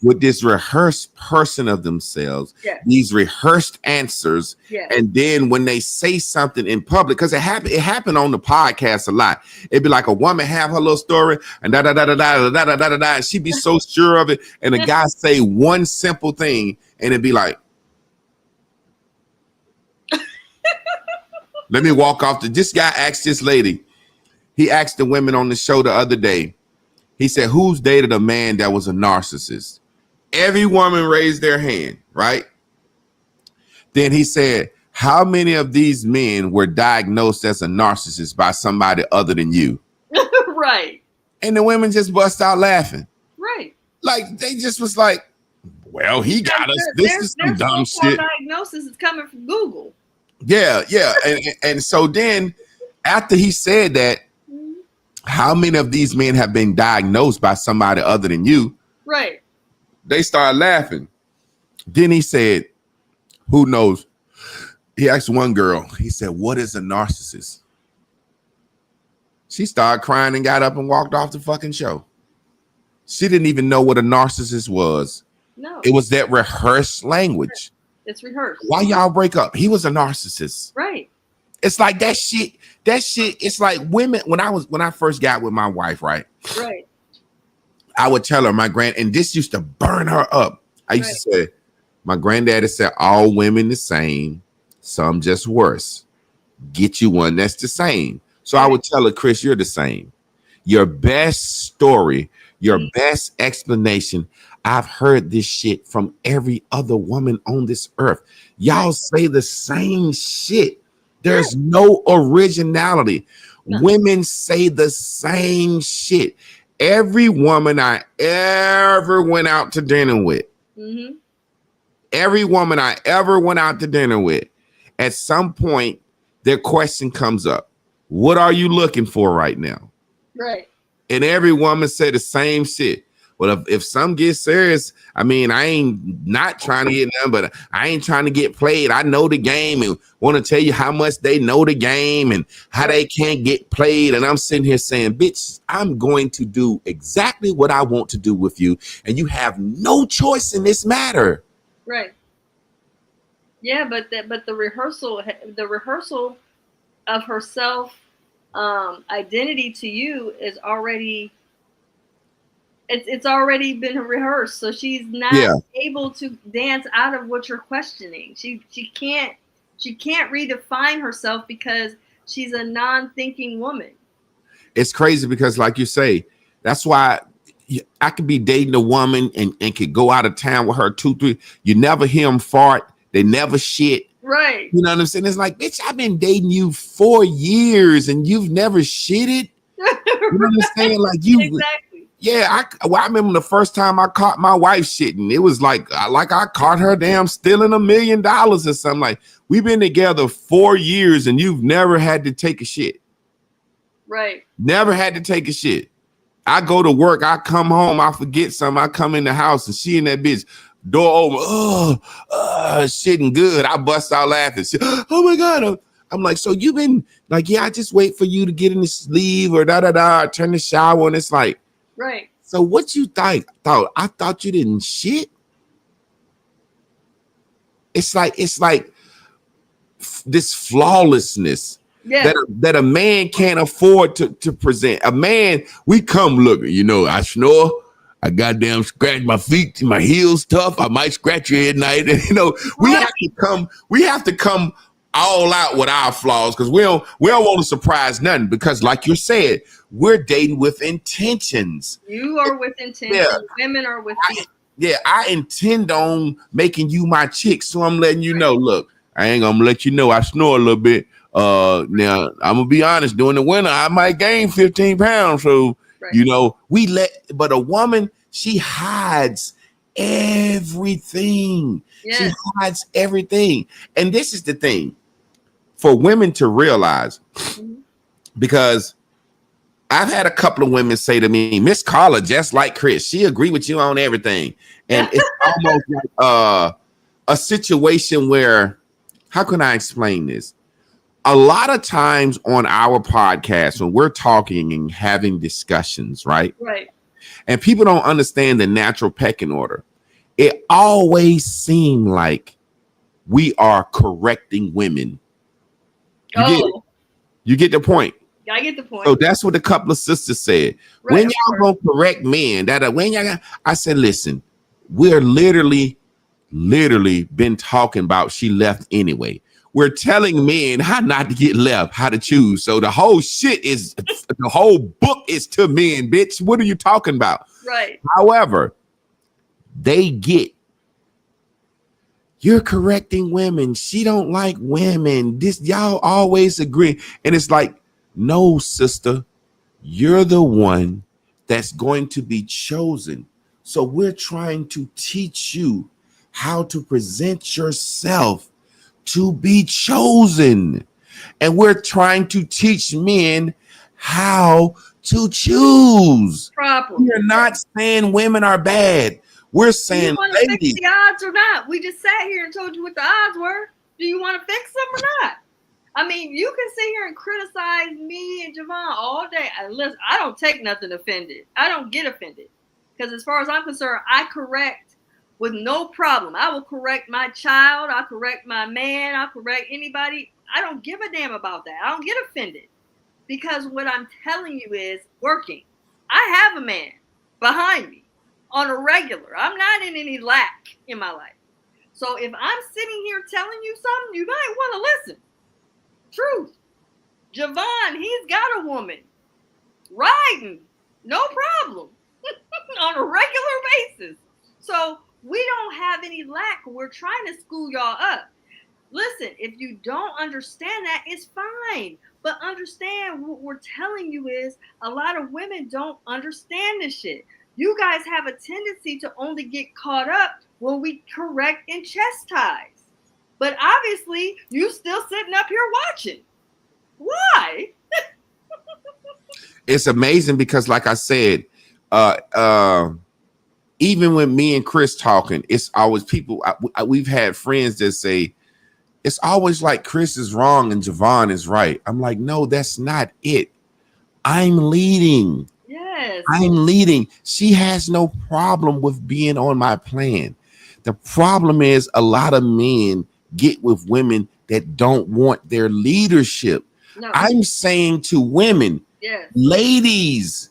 with this rehearsed person of themselves, these rehearsed answers, and then when they say something in public, because it happened on the podcast a lot. It'd be like a woman have her little story and da da da da da da da da da da, and she'd be so sure of it, and the guy say one simple thing, and it'd be like, let me walk off. This guy asked this lady. He asked the women on the show the other day. He said, who's dated a man that was a narcissist? Every woman raised their hand, right? Then he said, how many of these men were diagnosed as a narcissist by somebody other than you? Right. And the women just bust out laughing. Right. Like, they just was like, well, he got us. This is some dumb shit. Diagnosis is coming from Google. Yeah, yeah. And so then after he said that, how many of these men have been diagnosed by somebody other than you? Right. They started laughing. Then he said, who knows? He asked one girl, he said, what is a narcissist? She started crying and got up and walked off the fucking show. She didn't even know what a narcissist was. No. It was that rehearsed language. It's rehearsed. Why y'all break up? He was a narcissist. Right. It's like that shit. That shit. It's like women. When I first got with my wife, right? Right. I would tell her and this used to burn her up. I used to say, my granddaddy said, all women the same, some just worse. Get you one that's the same. So I would tell her, Chris, you're the same. Your best story, your best explanation. I've heard this shit from every other woman on this earth. Y'all say the same shit. There's no originality. No. Women say the same shit. Every woman I ever went out to dinner with, every woman I ever went out to dinner with, at some point, their question comes up. What are you looking for right now? Right. And every woman said the same shit. Well, if some get serious, I mean, I ain't not trying to get none, but I ain't trying to get played. I know the game and want to tell you how much they know the game and how they can't get played. And I'm sitting here saying, bitch, I'm going to do exactly what I want to do with you. And you have no choice in this matter. Right. Yeah, but the rehearsal of herself identity to you is already it's already been rehearsed, so she's not able to dance out of what you're questioning. She can't redefine herself because she's a non-thinking woman. It's crazy because, like you say, that's why I could be dating a woman and could go out of town with her 2-3. You never hear them fart. They never shit. Right. You know what I'm saying? It's like, bitch, I've been dating you 4 years and you've never shitted. You know what I'm saying? Like you. Exactly. Yeah, I remember the first time I caught my wife shitting. It was like I caught her damn stealing $1 million or something. Like, we've been together 4 years and you've never had to take a shit. Right. Never had to take a shit. I go to work, I come home, I forget something, I come in the house and she and that bitch door over, shitting good. I bust out laughing. Oh my God. I'm like, so you've been like, yeah, I just wait for you to get in the sleeve or turn the shower. And it's like, right. So what you thought? I thought you didn't shit. It's like this flawlessness that a man can't afford to present. A man, we come looking, you know, I snore. I goddamn scratch my feet, my heels tough. I might scratch you at night. And, you know, we have to come all out with our flaws because we don't want to surprise nothing because, like you said, we're dating with intentions. You are with intentions. Yeah. Women are with I intend on making you my chick. So I'm letting you know, look, I ain't gonna let you know I snore a little bit. Now I'm gonna be honest, during the winter, I might gain 15 pounds. So, you know, but a woman, she hides everything. Yes. She hides everything. And this is the thing for women to realize, because I've had a couple of women say to me, Miss Carla, just like Chris, she agree with you on everything. And it's almost like a situation where, how can I explain this? A lot of times on our podcast, when we're talking and having discussions, right? Right. And people don't understand the natural pecking order. It always seems like we are correcting women. You get the point. I get the point. So that's what a couple of sisters said. Right, when y'all gonna correct men, I said, listen, we're literally been talking about she left anyway. We're telling men how not to get left, how to choose. So the whole book is to men, bitch. What are you talking about? Right. However, they get, you're correcting women. She don't like women. Y'all always agree. And it's like, no, sister, you're the one that's going to be chosen. So we're trying to teach you how to present yourself to be chosen. And we're trying to teach men how to choose. Properly. We're not saying women are bad. We're saying, do you want to fix the odds or not? We just sat here and told you what the odds were. Do you want to fix them or not? I mean, you can sit here and criticize me and Javon all day. And listen, I don't take nothing offended. I don't get offended. Because as far as I'm concerned, I correct with no problem. I will correct my child. I'll correct my man. I'll correct anybody I don't give a damn about that. I don't get offended because what I'm telling you is working. I have a man behind me on a regular. I'm not in any lack in my life. So if I'm sitting here telling you something, you might want to listen. Truth. Javon, he's got a woman riding, no problem, on a regular basis. So we don't have any lack. We're trying to school y'all up. Listen, if you don't understand that, it's fine. But understand what we're telling you is a lot of women don't understand this shit. You guys have a tendency to only get caught up when we correct and chastise. But obviously, you still sitting up here watching. Why? It's amazing because, like I said, even when me and Chris talking, it's always people. We've had friends that say it's always like Chris is wrong and Javon is right. I'm like, no, that's not it. I'm leading. Yes. I'm leading. She has no problem with being on my plan. The problem is a lot of men get with women that don't want their leadership. No. I'm saying to women, Yes. ladies,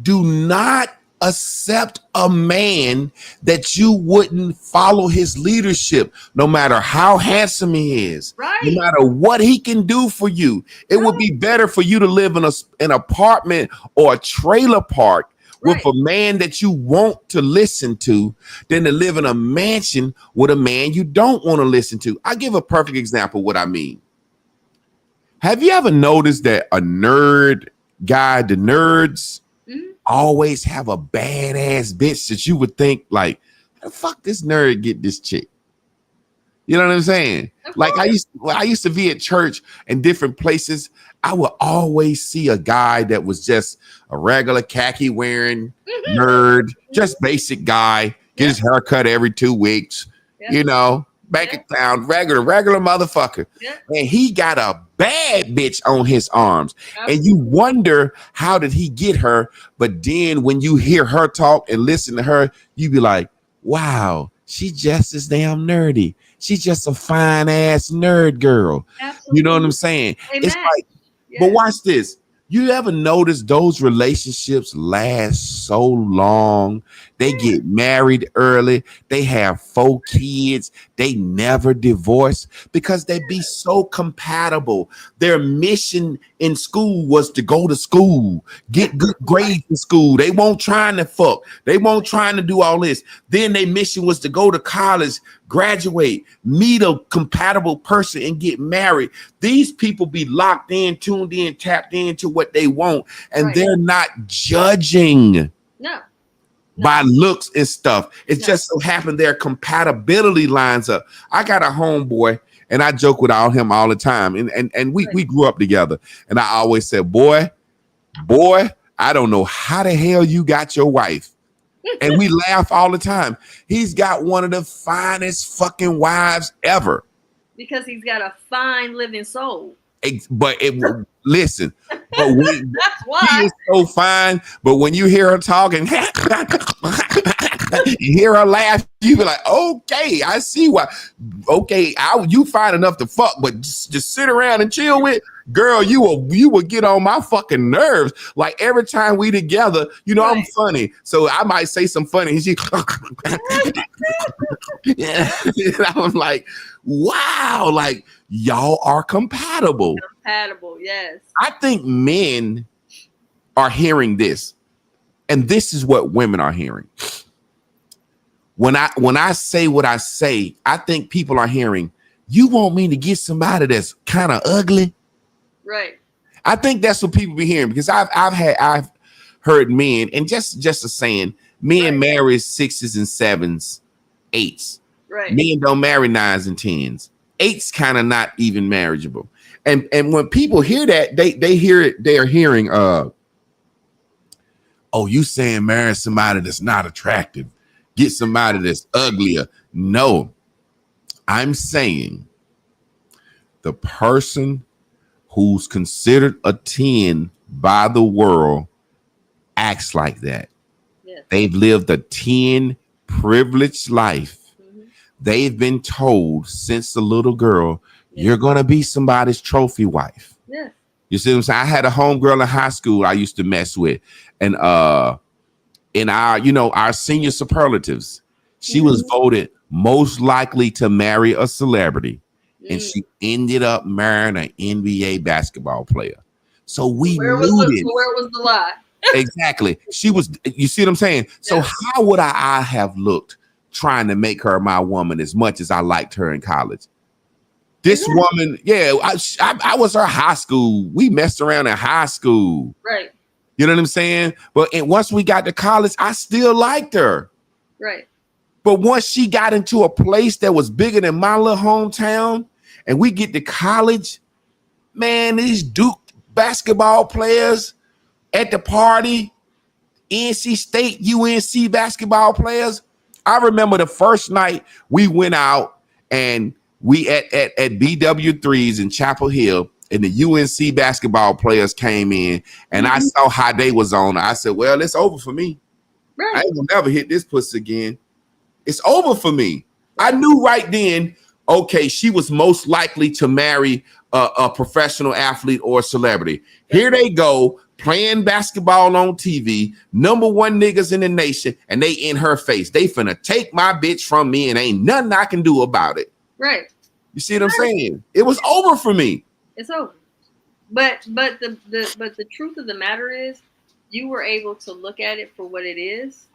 do not accept a man that you wouldn't follow his leadership, no matter how handsome he is, Right. no matter what he can do for you. It would be better for you to live in an apartment or a trailer park with a man that you want to listen to than to live in a mansion with a man you don't want to listen to. I'll give a perfect example of what I mean. Have you ever noticed that a nerd guy, the nerds, always have a badass bitch that you would think like, how the fuck this nerd get this chick? You know what I'm saying? Like I used to be at church and different places. I would always see a guy that was just a regular khaki wearing nerd, just basic guy, get his hair cut every 2 weeks, you know, back in town, regular motherfucker. And he got a bad bitch on his arms. And you wonder, how did he get her? But then when you hear her talk and listen to her, you be like, wow, she just as damn nerdy. She's just a fine ass nerd girl. Absolutely. You know what I'm saying? Amen. It's like, but watch this. You ever notice those relationships last so long? They get married early. They have 4 kids. They never divorce because they be so compatible. Their mission in school was to go to school, get good grades in school. They won't trying to fuck. They won't trying to do all this. Then their mission was to go to college, graduate, meet a compatible person and get married. These people be locked in, tuned in, tapped into what they want, and they're not judging by looks and stuff. It just so happened their compatibility lines up. I got a homeboy and I joke with him all the time, and we grew up together, and I always said, boy, I don't know how the hell you got your wife. And we laugh all the time. He's got one of the finest fucking wives ever. Because he's got a fine living soul. But listen, but when, that's why he is so fine. But when you hear her talking, you hear her laugh, you be like, okay, I see why. Okay, you fine enough to fuck, but just sit around and chill with. Girl, you will get on my fucking nerves. Like every time we together, you know, I'm funny. So I might say some funny. She I'm like, wow, like y'all are compatible. Compatible, yes. I think men are hearing this, and this is what women are hearing. When I say what I say, I think people are hearing, you want me to get somebody that's kind of ugly? Right. I think that's what people be hearing, because I've heard men, and just a saying, men marry 6s and 7s, 8s. Right. Men don't marry 9s and 10s. 8's kind of not even marriageable. And when people hear that, they hear it, they are hearing, oh, you saying marry somebody that's not attractive, get somebody that's uglier. No, I'm saying the person who's considered a 10 by the world acts like that. Yes. They've lived a 10 privileged life. Mm-hmm. They've been told since a little girl, you're gonna be somebody's trophy wife. Yeah. You see what I'm saying? I had a homegirl in high school I used to mess with, and in our, our senior superlatives, she was voted most likely to marry a celebrity, and she ended up marrying an NBA basketball player. So we Where knew was this. where was the lie? Exactly. She was, you see what I'm saying? So how would I have looked trying to make her my woman as much as I liked her in college? This woman, I was her high school. We messed around in high school. Right. You know what I'm saying? But once we got to college, I still liked her. Right. But once she got into a place that was bigger than my little hometown, and we get to college, man, these Duke basketball players at the party, NC State, UNC basketball players. I remember the first night we went out and we at BW3s in Chapel Hill, and the UNC basketball players came in, and I saw how they was on. I said, well, it's over for me. Right. I ain't gonna never hit this pussy again. It's over for me. I knew right then, okay, she was most likely to marry a professional athlete or celebrity. Here they go, playing basketball on TV, number one niggas in the nation, and they in her face. They finna take my bitch from me, and ain't nothing I can do about it. Right. You see what I'm saying? It was over for me. It's over. But the truth of the matter is, you were able to look at it for what it is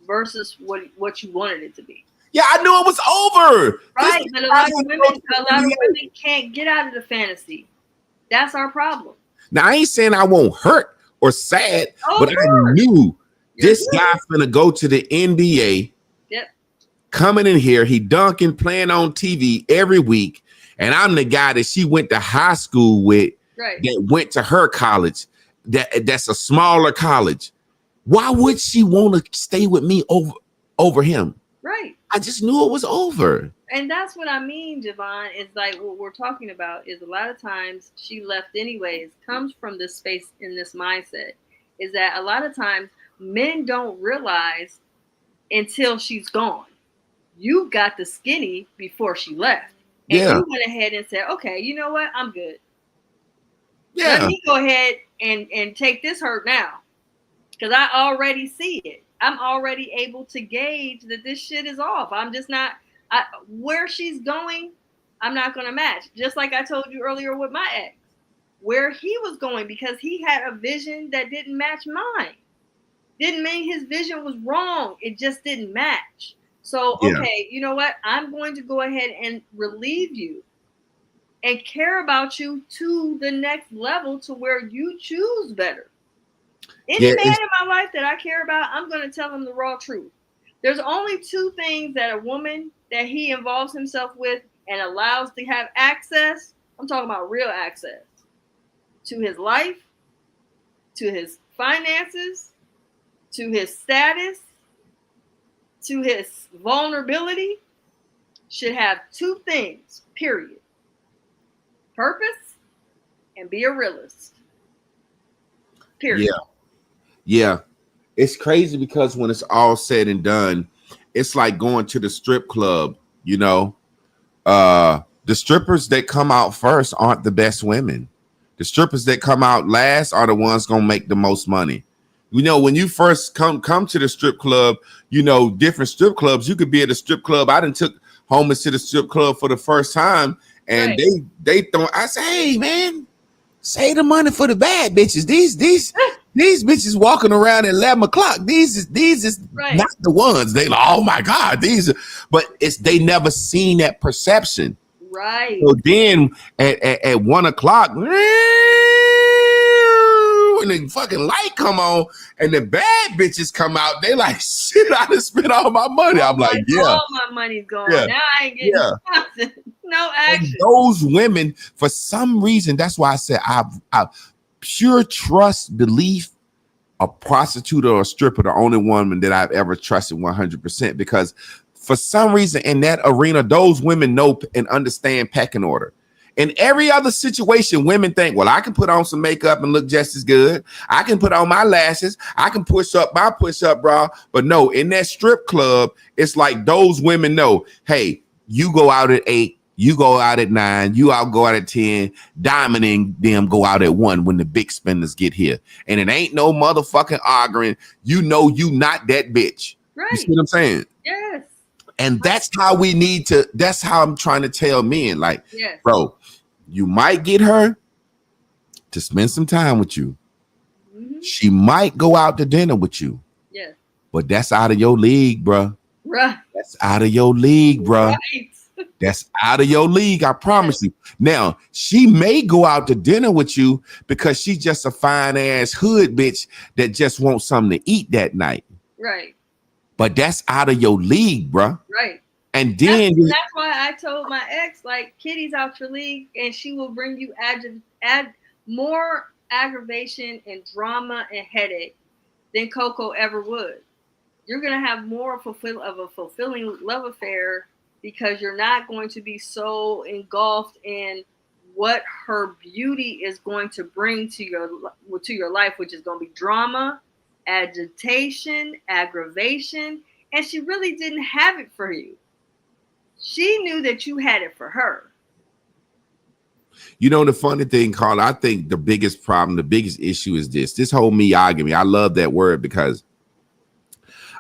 versus what you wanted it to be. Yeah, I knew it was over. Right, but a lot of women can't get out of the fantasy. That's our problem. Now, I ain't saying I won't hurt or sad, but I course. knew this guy finna go to the NBA. Yep. Coming in here, he dunking, playing on TV every week, and I'm the guy that she went to high school with, that went to her college, that's a smaller college. Why would she want to stay with me over him? Right. I just knew it was over. And that's what I mean, Javon, is like what we're talking about is a lot of times she left anyways, comes from this space in this mindset, is that a lot of times men don't realize until she's gone. You got the skinny before she left. And you went ahead and said, okay, you know what? I'm good. Yeah. Let me go ahead and take this hurt now. Because I already see it. I'm already able to gauge that this shit is off. I'm just not, where she's going, I'm not going to match. Just like I told you earlier with my ex, where he was going, because he had a vision that didn't match mine. Didn't mean his vision was wrong. It just didn't match. So, okay, you know what? I'm going to go ahead and relieve you and care about you to the next level to where you choose better. Any man in my life that I care about, I'm going to tell him the raw truth. There's only two things that a woman that he involves himself with and allows to have access, I'm talking about real access, to his life, to his finances, to his status, to his vulnerability, should have two things, period. Purpose and be a realist. Period. Yeah. It's crazy because when it's all said and done, it's like going to the strip club, the strippers that come out first aren't the best women. The strippers that come out last are the ones going to make the most money. When you first come to the strip club, different strip clubs, you could be at a strip club. I done took homies to the strip club for the first time, and they throw. I say, hey man, save the money for the bad bitches. These bitches walking around at 11 o'clock. These is not the ones. They like, oh my God, but they never seen that perception. Right. So then at 1 o'clock, when the fucking light come on and the bad bitches come out, they like, shit, I done spent all my money. I'm like, all my money's gone. Yeah. Now I ain't getting nothing. No action. And those women, for some reason, that's why I said I pure trust, belief, a prostitute or a stripper, the only woman that I've ever trusted 100%, because for some reason in that arena, those women know and understand pecking order. In every other situation, women think, well, I can put on some makeup and look just as good. I can put on my lashes. I can push up my push-up bra. But no, in that strip club, it's like those women know, hey, you go out at 8, You go out at 9, you all go out at 10, Diamond and them go out at 1 when the big spenders get here. And it ain't no motherfucking arguing. You know you not that bitch. Right. You see what I'm saying? Yes. And that's how we need to, that's how I'm trying to tell men. Like, Yes. bro, you might get her to spend some time with you. Mm-hmm. She might go out to dinner with you. Yes. But that's out of your league, bro. Right. That's out of your league, bro. Right. That's out of your league, I promise you. Now, she may go out to dinner with you because she's just a fine ass hood bitch that just wants something to eat that night. Right. But that's out of your league, bro. Right. And then that's why I told my ex, like, Kitty's out your league, and she will bring you add more aggravation and drama and headache than Coco ever would. You're gonna have more of a fulfilling love affair because you're not going to be so engulfed in what her beauty is going to bring to your life, which is going to be drama, agitation, aggravation, and she really didn't have it for you. She knew that you had it for her. You know, the funny thing, Carla, I think the biggest problem, the biggest issue is this whole meogamy. I love that word because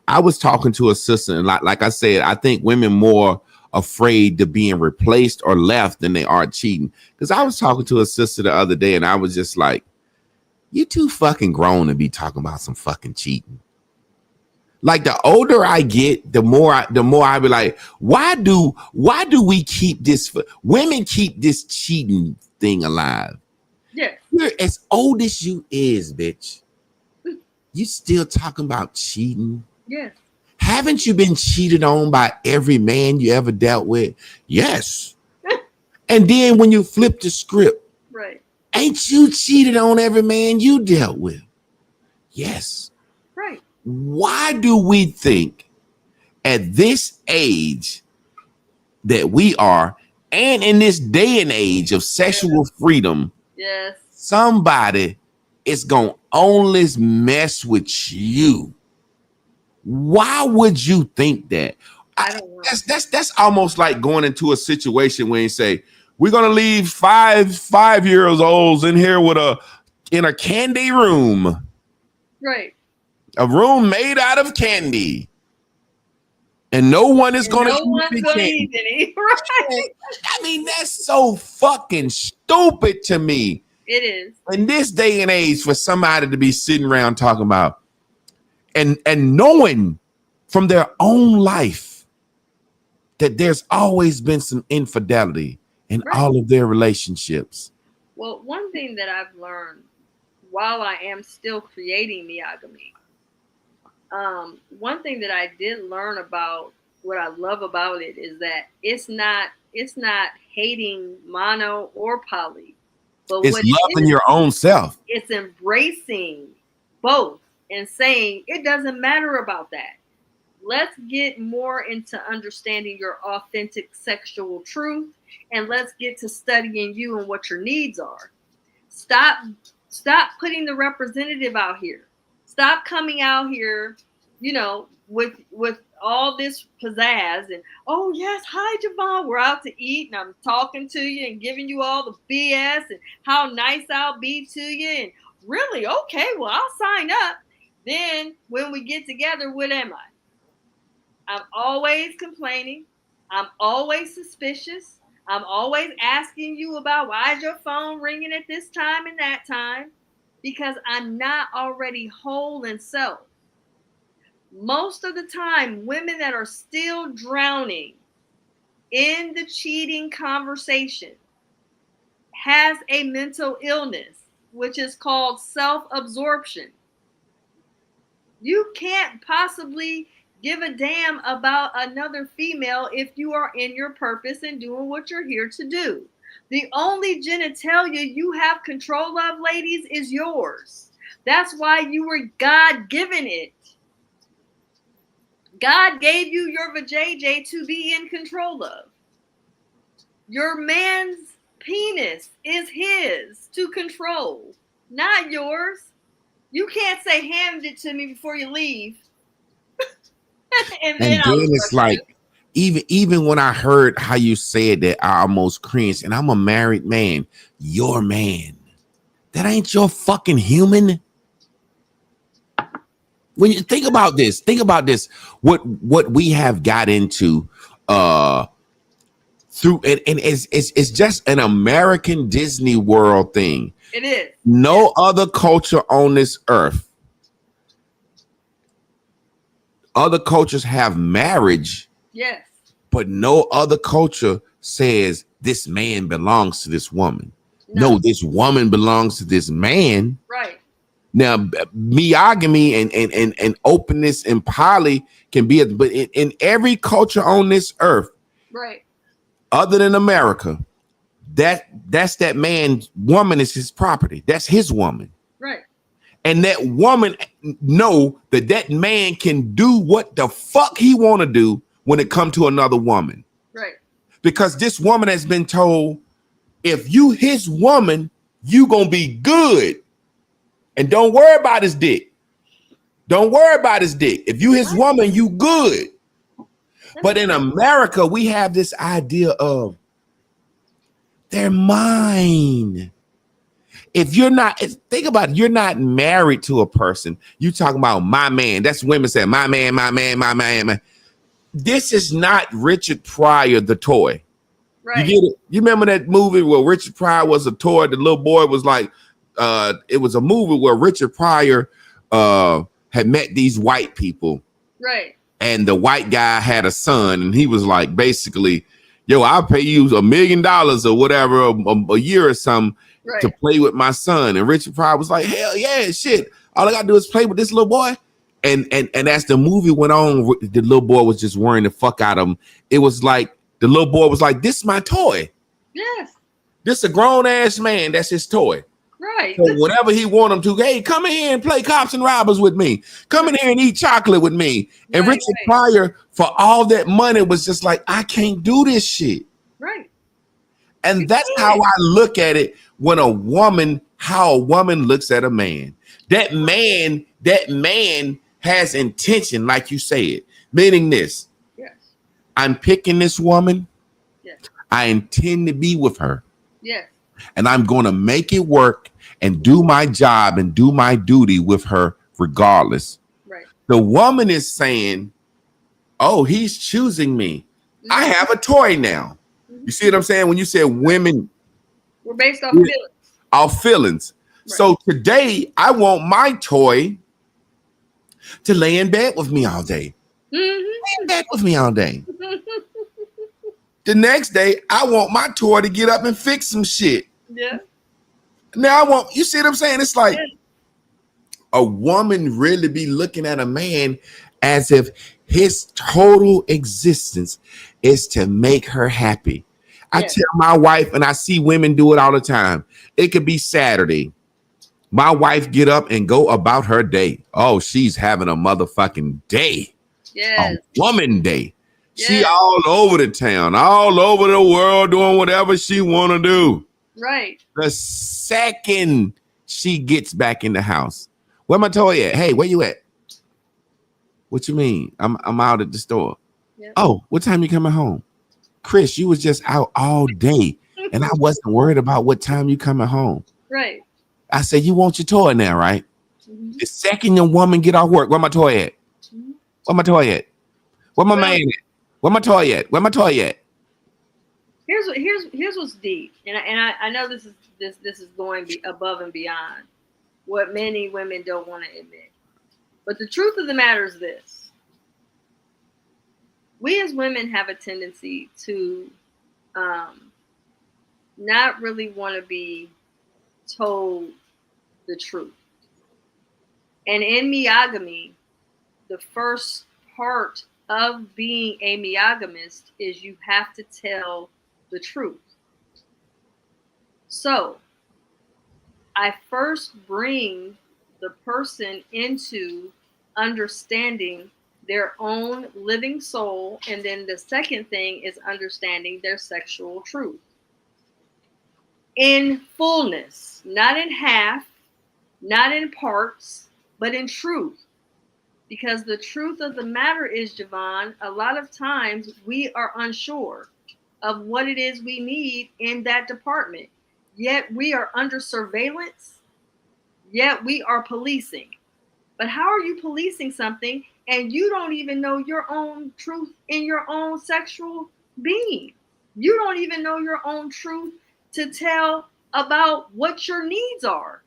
I was talking to a sister, and like I said, I think women more afraid to being replaced or left than they are cheating. Because I was talking to a sister the other day, and I was just like, you too fucking grown to be talking about some fucking cheating. Like, the older I get, the more I be like, why do we keep this? Women keep this cheating thing alive. Yeah. You're as old as you is, bitch. You still talking about cheating? Yes. Haven't you been cheated on by every man you ever dealt with? Yes. And then when you flip the script, right? Ain't you cheated on every man you dealt with? Yes. Right. Why do we think at this age that we are, and in this day and age of sexual freedom, yes, somebody is gonna only mess with you? Why would you think that? I don't know. That's almost like going into a situation where you say, we're gonna leave 5-year-olds in here in a candy room. Right. A room made out of candy. And no one is going to eat any. Right. I mean, that's so fucking stupid to me. It is. In this day and age, for somebody to be sitting around talking about and knowing from their own life that there's always been some infidelity in all of their relationships. Well, one thing that I've learned while I am still creating meogamy, one thing that I did learn about what I love about it is that it's not hating mono or poly, but it's loving your own self. It's embracing both and saying it doesn't matter about that. Let's get more into understanding your authentic sexual truth, and let's get to studying you and what your needs are. Stop putting the representative out here. Stop coming out here, with all this pizzazz and, oh yes, hi Javon, we're out to eat and I'm talking to you and giving you all the BS and how nice I'll be to you, and really, okay, well, I'll sign up. Then when we get together, what am I? I'm always complaining. I'm always suspicious. I'm always asking you about why is your phone ringing at this time and that time, because I'm not already whole in self. Most of the time, women that are still drowning in the cheating conversation has a mental illness, which is called self-absorption. You can't possibly give a damn about another female if you are in your purpose and doing what you're here to do. The only genitalia you have control of, ladies, is yours. That's why you were God-given it. God gave you your vajayjay to be in control of. Your man's penis is his to control, not yours. You can't say, hand it to me before you leave. and then it's like, even when I heard how you said that, I almost cringed. And I'm a married man. Your man. That ain't your fucking human. When you think about this, what we have got into through and it's just an American Disney World thing. It is. No other culture on this earth. Other cultures have marriage. Yes. But no other culture says this man belongs to this woman. No, this woman belongs to this man. Right. Now, monogamy and openness and poly can be, but in every culture on this earth, right, other than America, that's that man's woman is his property. That's his woman. Right. And that woman know that man can do what the fuck he want to do when it comes to another woman. Right. Because this woman has been told, if you his woman, you gonna be good. And don't worry about his dick. Don't worry about his dick. If you his woman, you good. But in America, we have this idea of they're mine. If you're not, think about it, you're not married to a person. You talking about my man. That's women say, my man, my man, my man. This is not Richard Pryor, the toy. Right. You get it? You remember that movie where Richard Pryor was a toy? The little boy was like, it was a movie where Richard Pryor had met these white people. Right. And the white guy had a son, and he was like, basically, yo, I'll pay you $1 million or whatever a year or something to play with my son. And Richard Pryor was like, hell yeah, shit. All I gotta do is play with this little boy. And as the movie went on, the little boy was just worrying the fuck out of him. It was like the little boy was like, this is my toy. Yes. This a grown ass man. That's his toy. Right. So whenever he want him to, hey, come in here and play cops and robbers with me. Come in here and eat chocolate with me. And Richard Pryor, for all that money, was just like, I can't do this shit. Right. And that's how I look at it when how a woman looks at a man. That man has intention, like you said, meaning this. Yes. I'm picking this woman. Yes. I intend to be with her. Yes. And I'm going to make it work and do my job and do my duty with her regardless. Right. The woman is saying, oh, he's choosing me. Mm-hmm. I have a toy now. Mm-hmm. You see what I'm saying? When you say women, we're based off feelings. Off feelings. Right. So today I want my toy to lay in bed with me all day. Mm-hmm. Lay in bed with me all day. The next day, I want my toy to get up and fix some shit. Yeah. Now you see what I'm saying? It's like a woman really be looking at a man as if his total existence is to make her happy. Yeah. I tell my wife, and I see women do it all the time. It could be Saturday. My wife get up and go about her day. Oh, she's having a motherfucking day. Yeah. A woman day. Yeah. She all over the town, all over the world, doing whatever she want to do. Right. The second she gets back in the house, where my toy at? Hey, where you at? What you mean? I'm out at the store. Yep. Oh, what time you coming home? Chris, you was just out all day, and I wasn't worried about what time you coming home. Right. I said, you want your toy now, right? Mm-hmm. The second your woman get off work, where my toy at? Mm-hmm. Where my toy at? Where my man at? Where my toy at? Where my toy at? Here's what's deep, and I know this is going above and beyond what many women don't want to admit. But the truth of the matter is this: we as women have a tendency to not really want to be told the truth. And in monogamy, the first part of being a monogamist is you have to tell the truth. So I first bring the person into understanding their own living soul, and then the second thing is understanding their sexual truth in fullness, not in half, not in parts, but in truth. Because the truth of the matter is, Javon, a lot of times we are unsure of what it is we need in that department. Yet we are under surveillance, yet we are policing. But how are you policing something and you don't even know your own truth in your own sexual being? You don't even know your own truth to tell about what your needs are.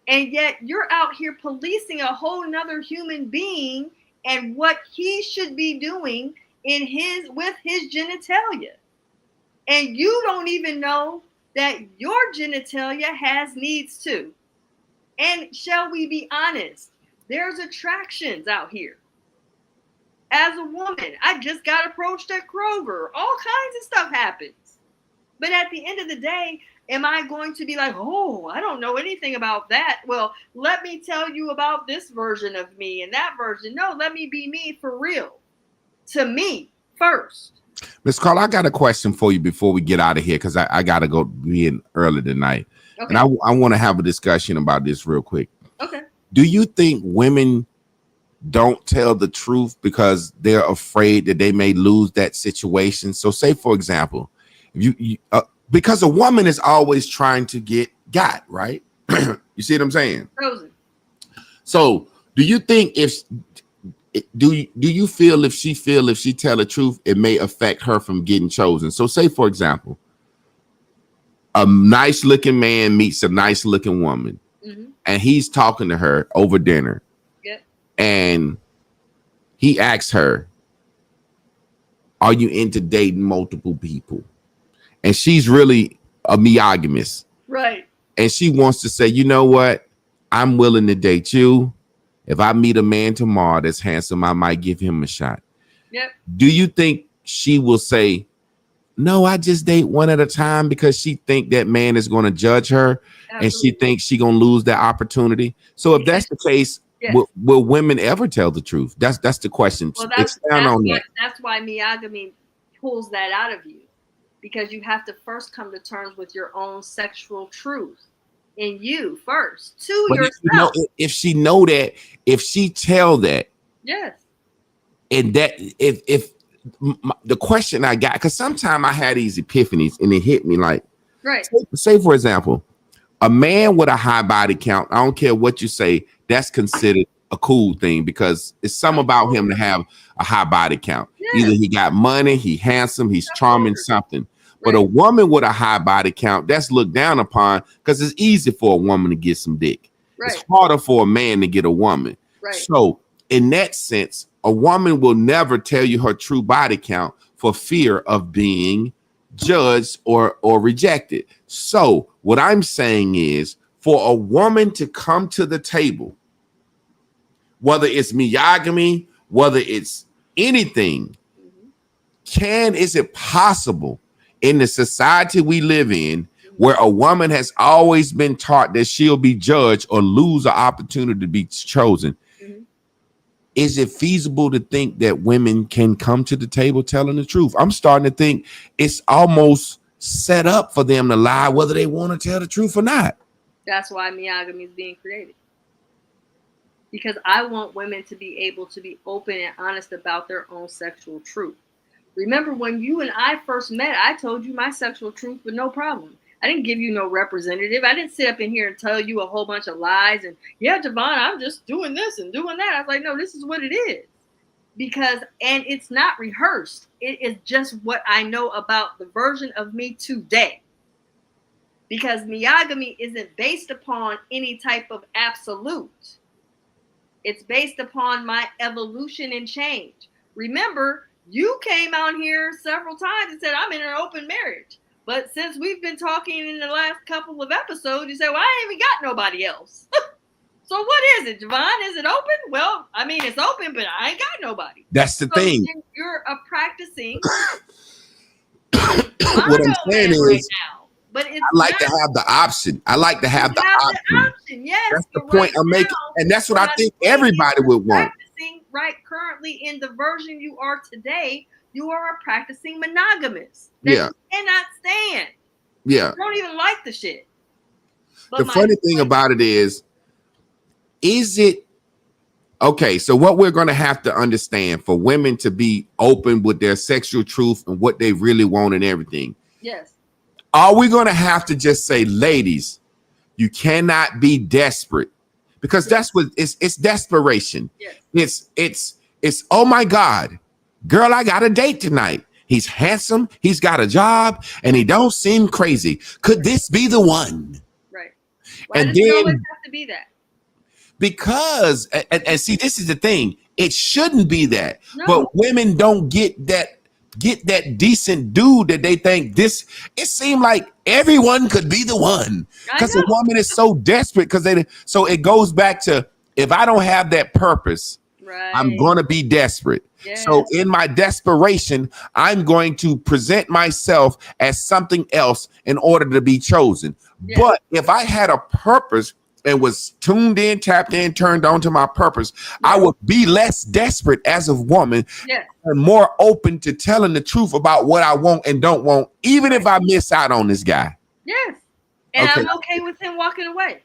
And yet you're out here policing a whole nother human being and what he should be doing in his with his genitalia. And you don't even know that your genitalia has needs too. And shall we be honest? There's attractions out here. As a woman, I just got approached at Kroger. All kinds of stuff happens. But at the end of the day, am I going to be like, oh, I don't know anything about that? Well, let me tell you about this version of me and that version. No, let me be me for real. To me first. Miss Carla, I got a question for you before we get out of here, because I got to go be in early tonight. Okay. And I want to have a discussion about this real quick. Okay. Do you think women don't tell the truth because they're afraid that they may lose that situation? So say, for example, you because a woman is always trying to get got, right? You see what I'm saying? Frozen. So do you think do you feel if she tell the truth, it may affect her from getting chosen? So say, for example, a nice looking man meets a nice looking woman, and he's talking to her over dinner. Yep. And he asks her, are you into dating multiple people? And she's really a monogamist. Right. And she wants to say, you know what? I'm willing to date you. If I meet a man tomorrow that's handsome, I might give him a shot. Yep. Do you think she will say, no, I just date one at a time, because she think that man is going to judge her? Absolutely. And she thinks she going to lose that opportunity? So if that's the case, yes. will women ever tell the truth? That's the question. Well, that's why monogamy pulls that out of you, because you have to first come to terms with your own sexual truth in you first, to but yourself. If she know that, if she tell that, yes, and that if the question I got, because sometimes I had these epiphanies and it hit me like, right. Say for example, a man with a high body count, I don't care what you say, that's considered a cool thing, because it's something about him to have a high body count. Yes. Either he got money, he handsome, he's charming, something. Right. But a woman with a high body count, that's looked down upon, because it's easy for a woman to get some dick. Right. It's harder for a man to get a woman. Right. So in that sense, a woman will never tell you her true body count for fear of being judged or rejected. So what I'm saying is, for a woman to come to the table, whether it's monogamy, whether it's anything, is it possible in the society we live in, where a woman has always been taught that she'll be judged or lose an opportunity to be chosen? Is it feasible to think that women can come to the table telling the truth? I'm starting to think it's almost set up for them to lie, whether they want to tell the truth or not. That's why monogamy is being created. Because I want women to be able to be open and honest about their own sexual truth. Remember when you and I first met, I told you my sexual truth with no problem. I didn't give you no representative. I didn't sit up in here and tell you a whole bunch of lies and, yeah, Javon, I'm just doing this and doing that. I was like, no, this is what it is. And it's not rehearsed. It is just what I know about the version of me today. Because monogamy isn't based upon any type of absolute. It's based upon my evolution and change. Remember, you came out here several times and said, I'm in an open marriage. But since we've been talking in the last couple of episodes, you say, well, I ain't even got nobody else. So what is it, Javon? Is it open? Well, I mean, it's open, but I ain't got nobody. That's the thing. You're a practicing. What I'm saying is, right now, but I like to have the option. I like to have the option. Yes, that's the point I'm making. And that's what I think everybody would want. Right, currently in the version you are today, you are a practicing monogamist. Yeah. You cannot stand. Yeah. You don't even like the shit. But the funny thing about it is it Okay, so what we're going to have to understand for women to be open with their sexual truth and what they really want and everything. Yes. Are we going to have to just say, ladies, you cannot be desperate? Because that's what it's desperation. Yes. It's oh my God, girl, I got a date tonight. He's handsome, he's got a job, and he don't seem crazy. Could this be the one? Right. Why And does it always then have to be that? because and see, this is the thing, it shouldn't be that. No. But women don't get that decent dude that they think this. It seemed like everyone could be the one because a woman is so desperate because they. So it goes back to, if I don't have that purpose, Right. I'm going to be desperate. Yes. So in my desperation, I'm going to present myself as something else in order to be chosen. Yes. But if I had a purpose and was tuned in, tapped in, turned on to my purpose, I would be less desperate as a woman. Yes. And more open to telling the truth about what I want and don't want, even if I miss out on this guy. Yes. And Okay. I'm okay with him walking away.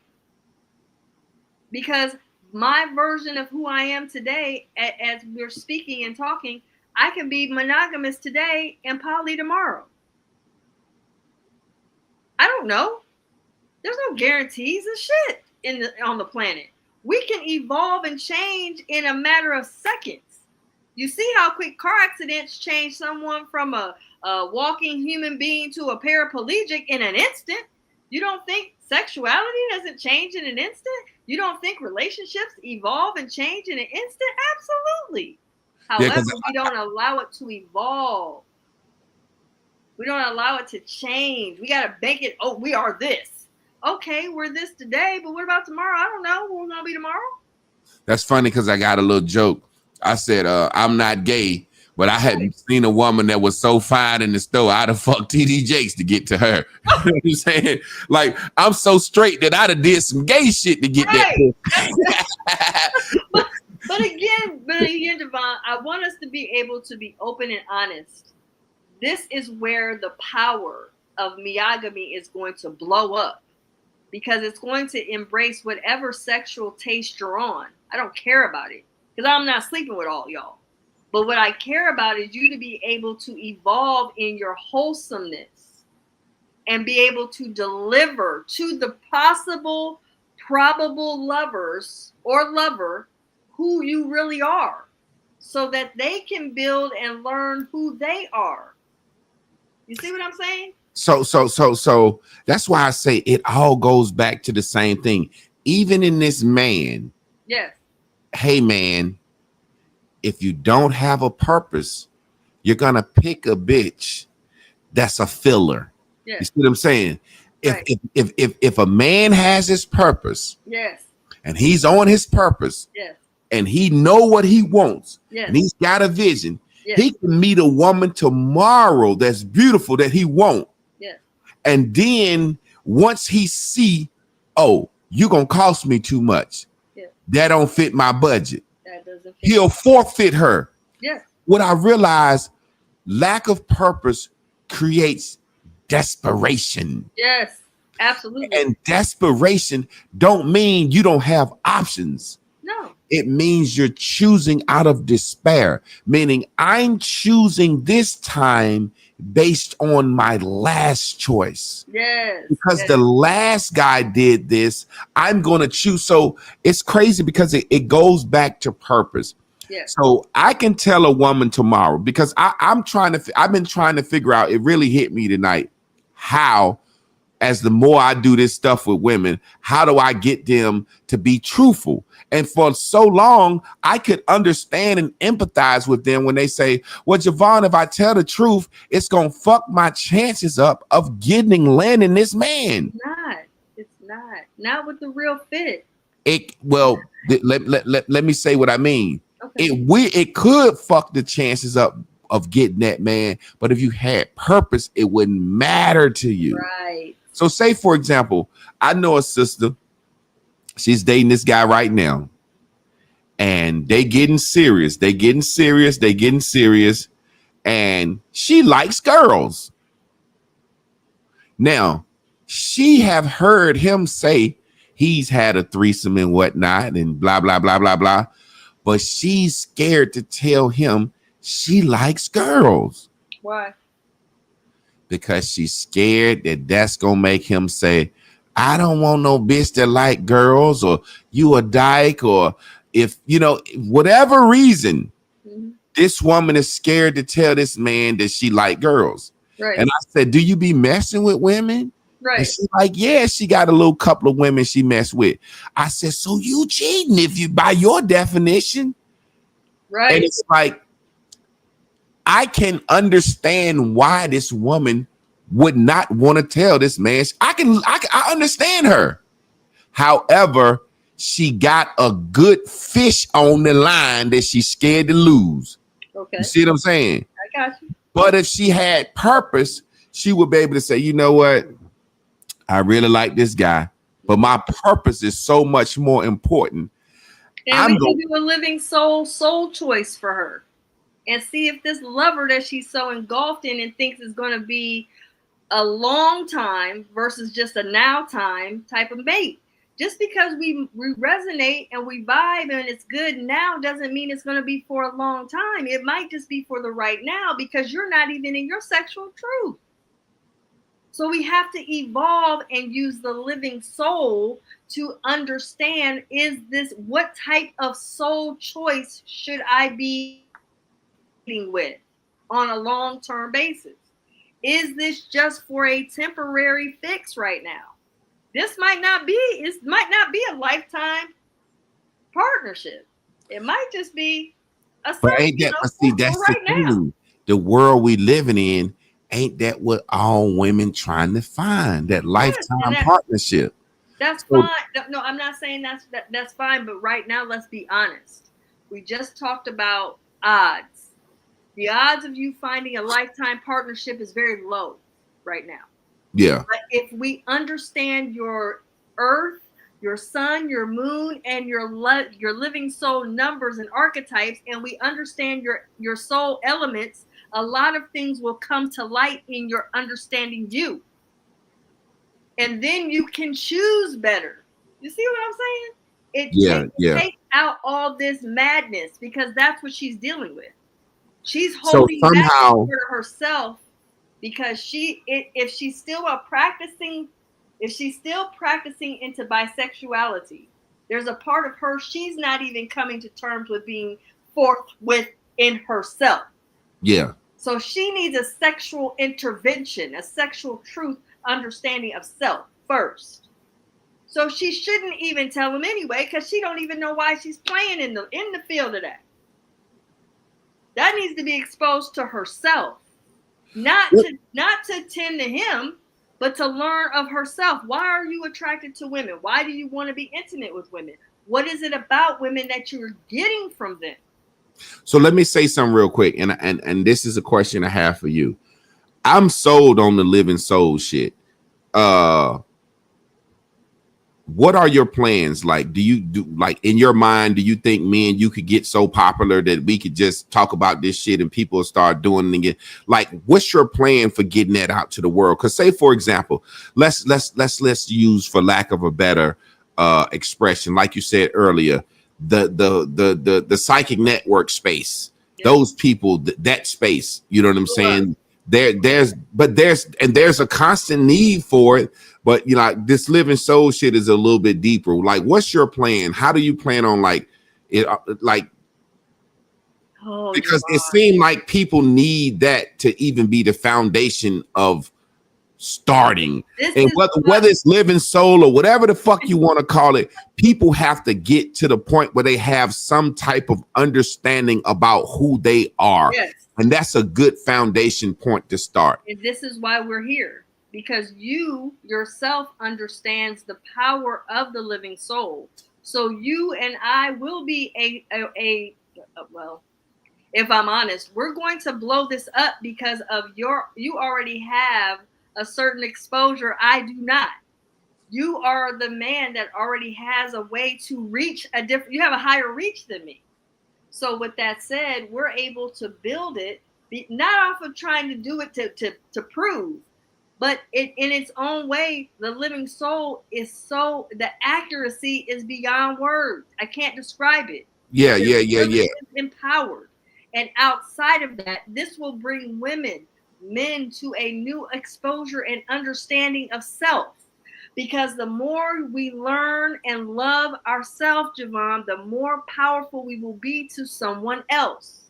Because my version of who I am today, as we're speaking and talking, I can be monogamous today and poly tomorrow. I don't know. There's no guarantees of shit on the planet. We can evolve and change in a matter of seconds. You see how quick car accidents change someone from a walking human being to a paraplegic in an instant? You don't think sexuality doesn't change in an instant? You don't think relationships evolve and change in an instant? Absolutely. However, we don't allow it to evolve. We don't allow it to change. We got to make it, oh, we are this. Okay, we're this today, but what about tomorrow? I don't know. We're going to be tomorrow. That's funny because I got a little joke. I said, I'm not gay, but I hadn't seen a woman that was so fine in the store. I'd have fucked TD Jakes to get to her. You know what I'm saying? Like, I'm so straight that I'd have did some gay shit to get that. But again, Devon, I want us to be able to be open and honest. This is where the power of monogamy is going to blow up, because it's going to embrace whatever sexual taste you're on. I don't care about it, because I'm not sleeping with all y'all. But what I care about is you to be able to evolve in your wholesomeness and be able to deliver to the possible, probable lovers or lover who you really are, so that they can build and learn who they are. You see what I'm saying? So that's why I say it all goes back to the same thing. Even in this man. Yes. Hey, man, if you don't have a purpose, you're going to pick a bitch that's a filler. Yes. You see what I'm saying? Right. If a man has his purpose, yes, and he's on his purpose, yes, and he know what he wants, yes, and he's got a vision, yes, he can meet a woman tomorrow that's beautiful that he won't. yes, And then once he see, oh, you're going to cost me too much. yes, that don't fit my budget. that doesn't fit. He'll forfeit her. Yes. What I realize, lack of purpose creates desperation. Yes, absolutely. And desperation don't mean you don't have options. No. It means you're choosing out of despair, meaning I'm choosing this time based on my last choice. Yes. Because yes. the last guy did this, I'm going to choose. So it's crazy because it goes back to purpose. Yes. So I can tell a woman tomorrow, because I've been trying to figure out, it really hit me tonight, how, as the more I do this stuff with women, how do I get them to be truthful? And for so long, I could understand and empathize with them when they say, well, Javon, if I tell the truth, it's going to fuck my chances up of landing this man. It's not with the real fit. Let me say what I mean. Okay. It could fuck the chances up of getting that man, but if you had purpose, it wouldn't matter to you. Right. So say, for example, I know a sister, she's dating this guy right now, and they getting serious, and she likes girls. Now, she have heard him say he's had a threesome and whatnot and blah, blah, blah, blah, blah. but she's scared to tell him she likes girls. Why? Because she's scared that that's gonna make him say, I don't want no bitch that like girls, or you a dyke, or if whatever reason, this woman is scared to tell this man that she like girls. Right. And I said, do you be messing with women? Right. And she's like, yeah, she got a little couple of women she messed with. I said, so you cheating if you, by your definition. Right. And it's like, I can understand why this woman would not want to tell this man. I understand her. However, she got a good fish on the line that she's scared to lose. Okay. You see what I'm saying? I got you. But if she had purpose, she would be able to say, you know what? I really like this guy, but my purpose is so much more important. And we can do a living soul choice for her and see if this lover that she's so engulfed in and thinks is going to be a long time versus just a now time type of mate. Just because we resonate and we vibe and it's good now doesn't mean it's going to be for a long time. It might just be for the right now because you're not even in your sexual truth. So we have to evolve and use the living soul to understand, what type of soul choice should I be with on a long-term basis? Is this just for a temporary fix right now? This might not be a lifetime partnership. It might just be a but ain't that, but see, that's right the thing. The world we living in, ain't that what all women trying to find? That lifetime partnership. That's fine. No, I'm not saying that's fine, but right now, let's be honest. We just talked about odds. The odds of you finding a lifetime partnership is very low right now. Yeah. But if we understand your earth, your sun, your moon, and your living soul numbers and archetypes, and we understand your soul elements, a lot of things will come to light in your understanding you. And then you can choose better. You see what I'm saying? It takes out all this madness because that's what she's dealing with. She's holding back herself because if she's still practicing into bisexuality, there's a part of her she's not even coming to terms with being forthwith in herself. Yeah. So she needs a sexual intervention, a sexual truth understanding of self first. So she shouldn't even tell him anyway because she don't even know why she's playing in the field of that. That needs to be exposed to herself, not to tend to him, but to learn of herself. Why are you attracted to women? Why do you want to be intimate with women? What is it about women that you're getting from them? So let me say something real quick, and this is a question I have for you. I'm sold on the living soul shit. What are your plans? Like, do you like in your mind, do you think me and you could get so popular that we could just talk about this shit and people will start doing it again? Like, what's your plan for getting that out to the world? Because say, for example, let's use, for lack of a better expression, like you said earlier, the psychic network space, those people, that space, you know what I'm saying? There's a constant need for it, but this living soul shit is a little bit deeper. Like, what's your plan? How do you plan on because it seemed like people need that to even be the foundation of starting. And whether it's living soul or whatever the fuck you want to call it, people have to get to the point where they have some type of understanding about who they are. Yes. And that's a good foundation point to start. And this is why we're here, because you yourself understands the power of the living soul. So you and I will be well, if I'm honest, we're going to blow this up because of you already have a certain exposure. I do not. You are the man that already has a way to reach you have a higher reach than me. So with that said, we're able to build it, not off of trying to do it to prove, but in its own way. The living soul is the accuracy is beyond words. I can't describe it. Yeah, Because yeah, yeah, women yeah. is empowered. And outside of that, this will bring men to a new exposure and understanding of self. Because the more we learn and love ourselves, Javon, the more powerful we will be to someone else.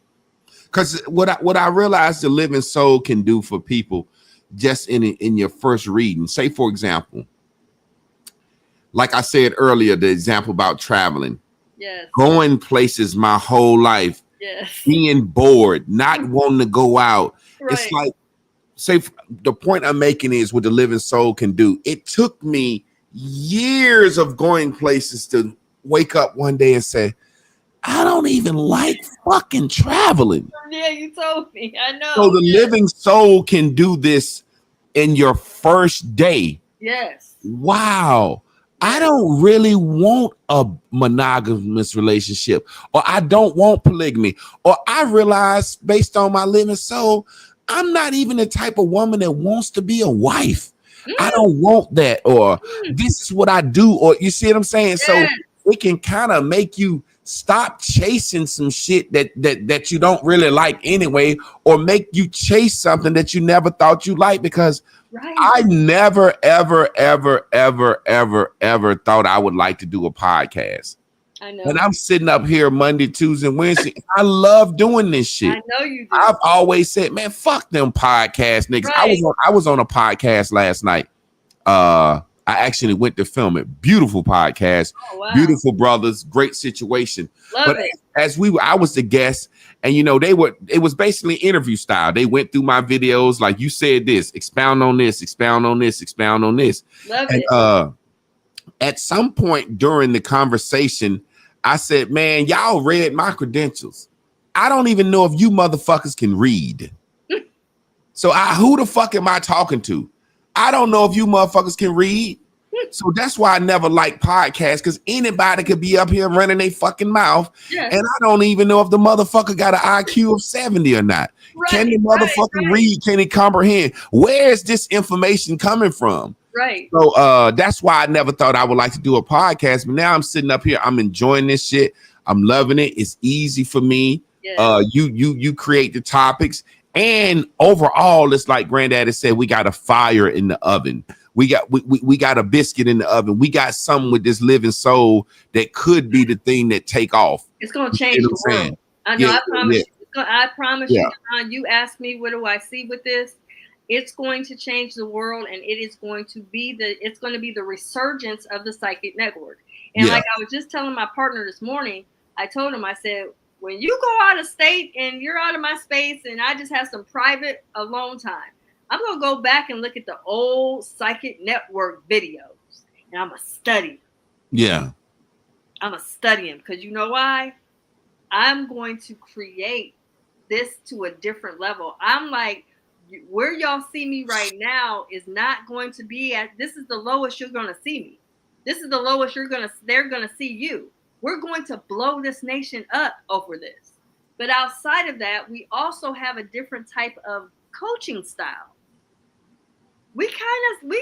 Because what I realized the living soul can do for people, just in your first reading. Say, for example, like I said earlier, the example about traveling, Yes. going places my whole life, Yes. being bored, not wanting to go out. It's Right. like, say, the point I'm making is what the living soul can do. It took me years of going places to wake up one day and say, I don't even like fucking traveling. Yeah, you told me. I So know. the living soul can do this in your first day. Yes. Wow. I Yes. don't really want a monogamous relationship, or I don't want polygamy, or I realize based on my living soul, I'm not even the type of woman that wants to be a wife. I don't want that, or this is what I do, or you see what I'm saying? So Yes. it can kind of make you stop chasing some shit that you don't really like anyway, or make you chase something that you never thought you liked. Because Right. I never, ever, ever, ever, ever, ever thought I would like to do a podcast. I know. And I'm sitting up here Monday, Tuesday, and Wednesday. I love doing this shit. I know you do. I've always said, man, fuck them podcast niggas. Right. I was on a podcast last night. I actually went to film it. Beautiful podcast. Oh, wow. Beautiful brothers. Great situation. Love But it. I was the guest, and it was basically interview style. They went through my videos, like, you said this, expound on this, expound on this, expound on this. Love And it. at some point during the conversation, I said, man, y'all read my credentials. I don't even know if you motherfuckers can read. So who the fuck am I talking to? I don't know if you motherfuckers can read. So that's why I never liked podcasts, because anybody could be up here running their fucking mouth. Yeah. And I don't even know if the motherfucker got an IQ of 70 or not. Right, Can the motherfucker read? Can he comprehend? Where is this information coming from? Right. So that's why I never thought I would like to do a podcast. But now I'm sitting up here. I'm enjoying this shit. I'm loving it. It's easy for me. Yeah. You create the topics. And overall, it's like Granddaddy said, we got a fire in the oven. We got a biscuit in the oven. We got something with this living soul that could be the thing that take off. It's gonna change the world. I know. Yeah, I promise yeah. you. I promise Yeah. you. John, you asked me, what do I see with this? It's going to change the world, and it is going to be the resurgence of the psychic network. And Yeah. like I was just telling my partner this morning, I told him, I said, when you go out of state and you're out of my space, and I just have some private alone time, I'm gonna go back and look at the old psychic network videos, and I'm gonna study them. Yeah. I'm gonna study them, because you know why? I'm going to create this to a different level. I'm like, where y'all see me right now is not going to be at. This is the lowest you're gonna see me. This is the lowest they're gonna see you. We're going to blow this nation up over this. But outside of that, we also have a different type of coaching style. We kind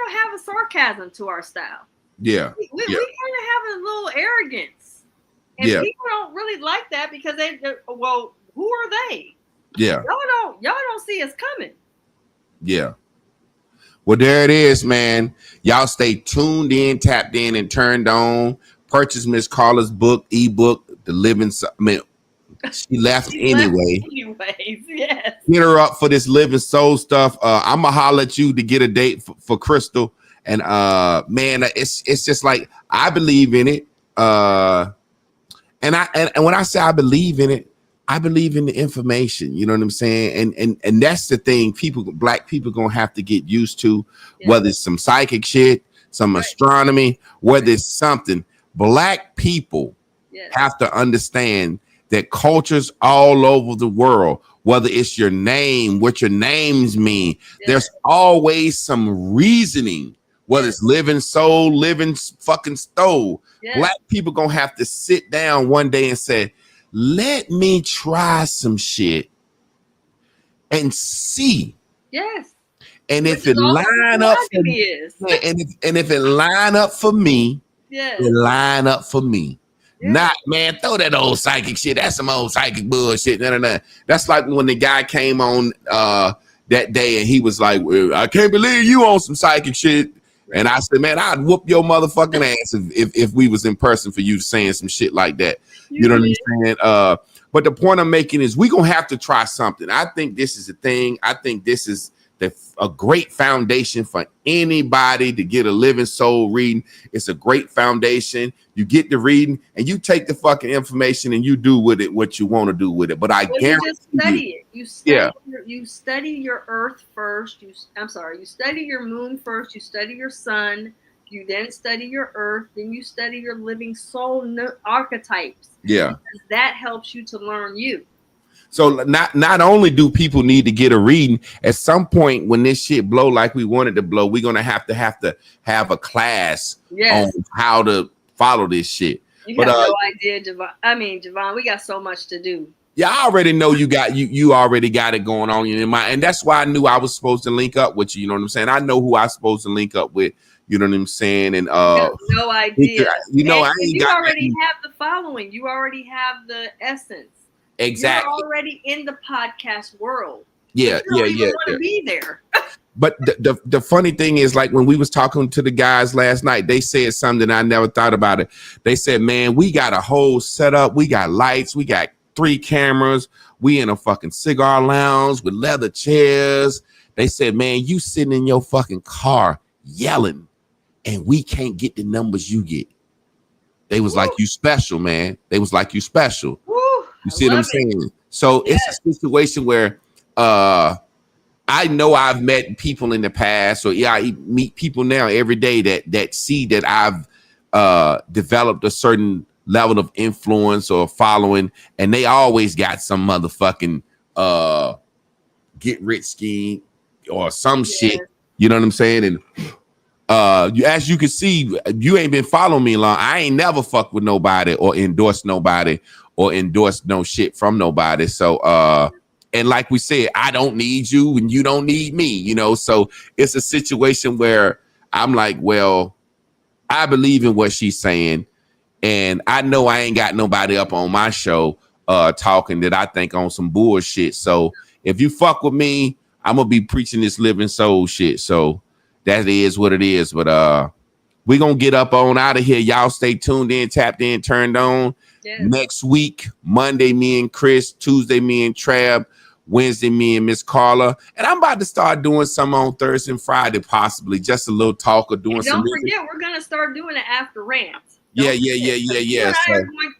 of have a sarcasm to our style. Yeah. We Yeah. kind of have a little arrogance, and Yeah. people don't really like that, because well, who are they? Yeah. Y'all don't see us coming. Yeah. Well, there it is, man. Y'all stay tuned in, tapped in, and turned on. Purchase Miss Carla's book, ebook, The Living. She left anyway. Anyways, yes. Hit her up for this living soul stuff. I'm gonna holler at you to get a date for Crystal. And man, it's just like, I believe in it. And when I say I believe in it, I believe in the information. You know what I'm saying? And that's the thing. Black people gonna have to get used to, whether it's some psychic shit, some astronomy, whether it's something. Black people have to understand that cultures all over the world, whether it's your name, what your names mean, there's always some reasoning, whether it's living soul, living fucking stove. Black people gonna have to sit down one day and say, let me try some shit and see. Yes. And if it line up for me, and if it line up for me, it line up for me. Not, man, throw that old psychic shit. That's some old psychic bullshit. No. That's like when the guy came on that day and he was like, well, I can't believe you on some psychic shit. Right. And I said, man, I'd whoop your motherfucking ass if we was in person for you saying some shit like that. You know what I'm saying? But the point I'm making is we gonna have to try something. I think this is a thing. I think this is a great foundation for anybody to get a living soul reading. It's a great foundation. You get the reading and you take the fucking information and you do with it what you want to do with it. But I guarantee you just study it. You study your earth first. You study your moon first. You study your sun. You then study your earth. Then you study your living soul archetypes. Yeah. Because that helps you to learn you. So not only do people need to get a reading, at some point when this shit blow like we want it to blow, we're gonna have to have a class on how to follow this shit. You got no idea, Javon. Javon, we got so much to do. Yeah, I already know you already got it going on in mind, and that's why I knew I was supposed to link up with you. You know what I'm saying? I know who I'm supposed to link up with. You know what I'm saying? And no idea. You know, you already have the following. You already have the essence. Exactly. You're already in the podcast world. Yeah. Want to be there. But the funny thing is, like when we was talking to the guys last night, they said something I never thought about it. They said, man, we got a whole setup. We got lights. We got 3 cameras. We in a fucking cigar lounge with leather chairs. They said, man, you sitting in your fucking car yelling and we can't get the numbers you get. They was like, you special, man. They was like, you special. You see what I'm saying? So it's a situation where I know I've met people in the past, or I meet people now every day that see that I've developed a certain level of influence or following, and they always got some motherfucking get rich scheme or some shit. You know what I'm saying? And as you can see, you ain't been following me long. I ain't never fucked with nobody or endorsed nobody or endorse no shit from nobody. So, and like we said, I don't need you and you don't need me, you know? So it's a situation where I'm like, well, I believe in what she's saying. And I know I ain't got nobody up on my show talking that I think on some bullshit. So if you fuck with me, I'm going to be preaching this living soul shit. So that is what it is. But we're going to get up on out of here. Y'all stay tuned in, tapped in, turned on. Yes. Next week, Monday, me and Chris. Tuesday, me and Trav. Wednesday, me and Miss Carla. And I'm about to start doing some on Thursday and Friday, possibly. Just a little talk or doing some. Don't forget, we're going to start doing it after rant. Yeah.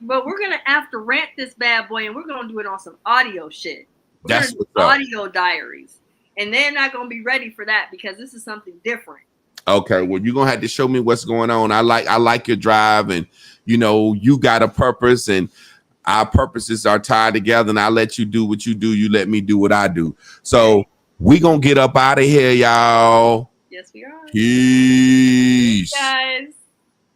But we're going to after rant this bad boy, and we're going to do it on some audio shit. That's what's up. Audio diaries. And they're not going to be ready for that because this is something different. Okay, well, you're gonna have to show me what's going on. I like your drive, and you know, you got a purpose, and our purposes are tied together, and I let you do what you do, you let me do what I do. So we gonna get up out of here, y'all. Yes, we are. Peace.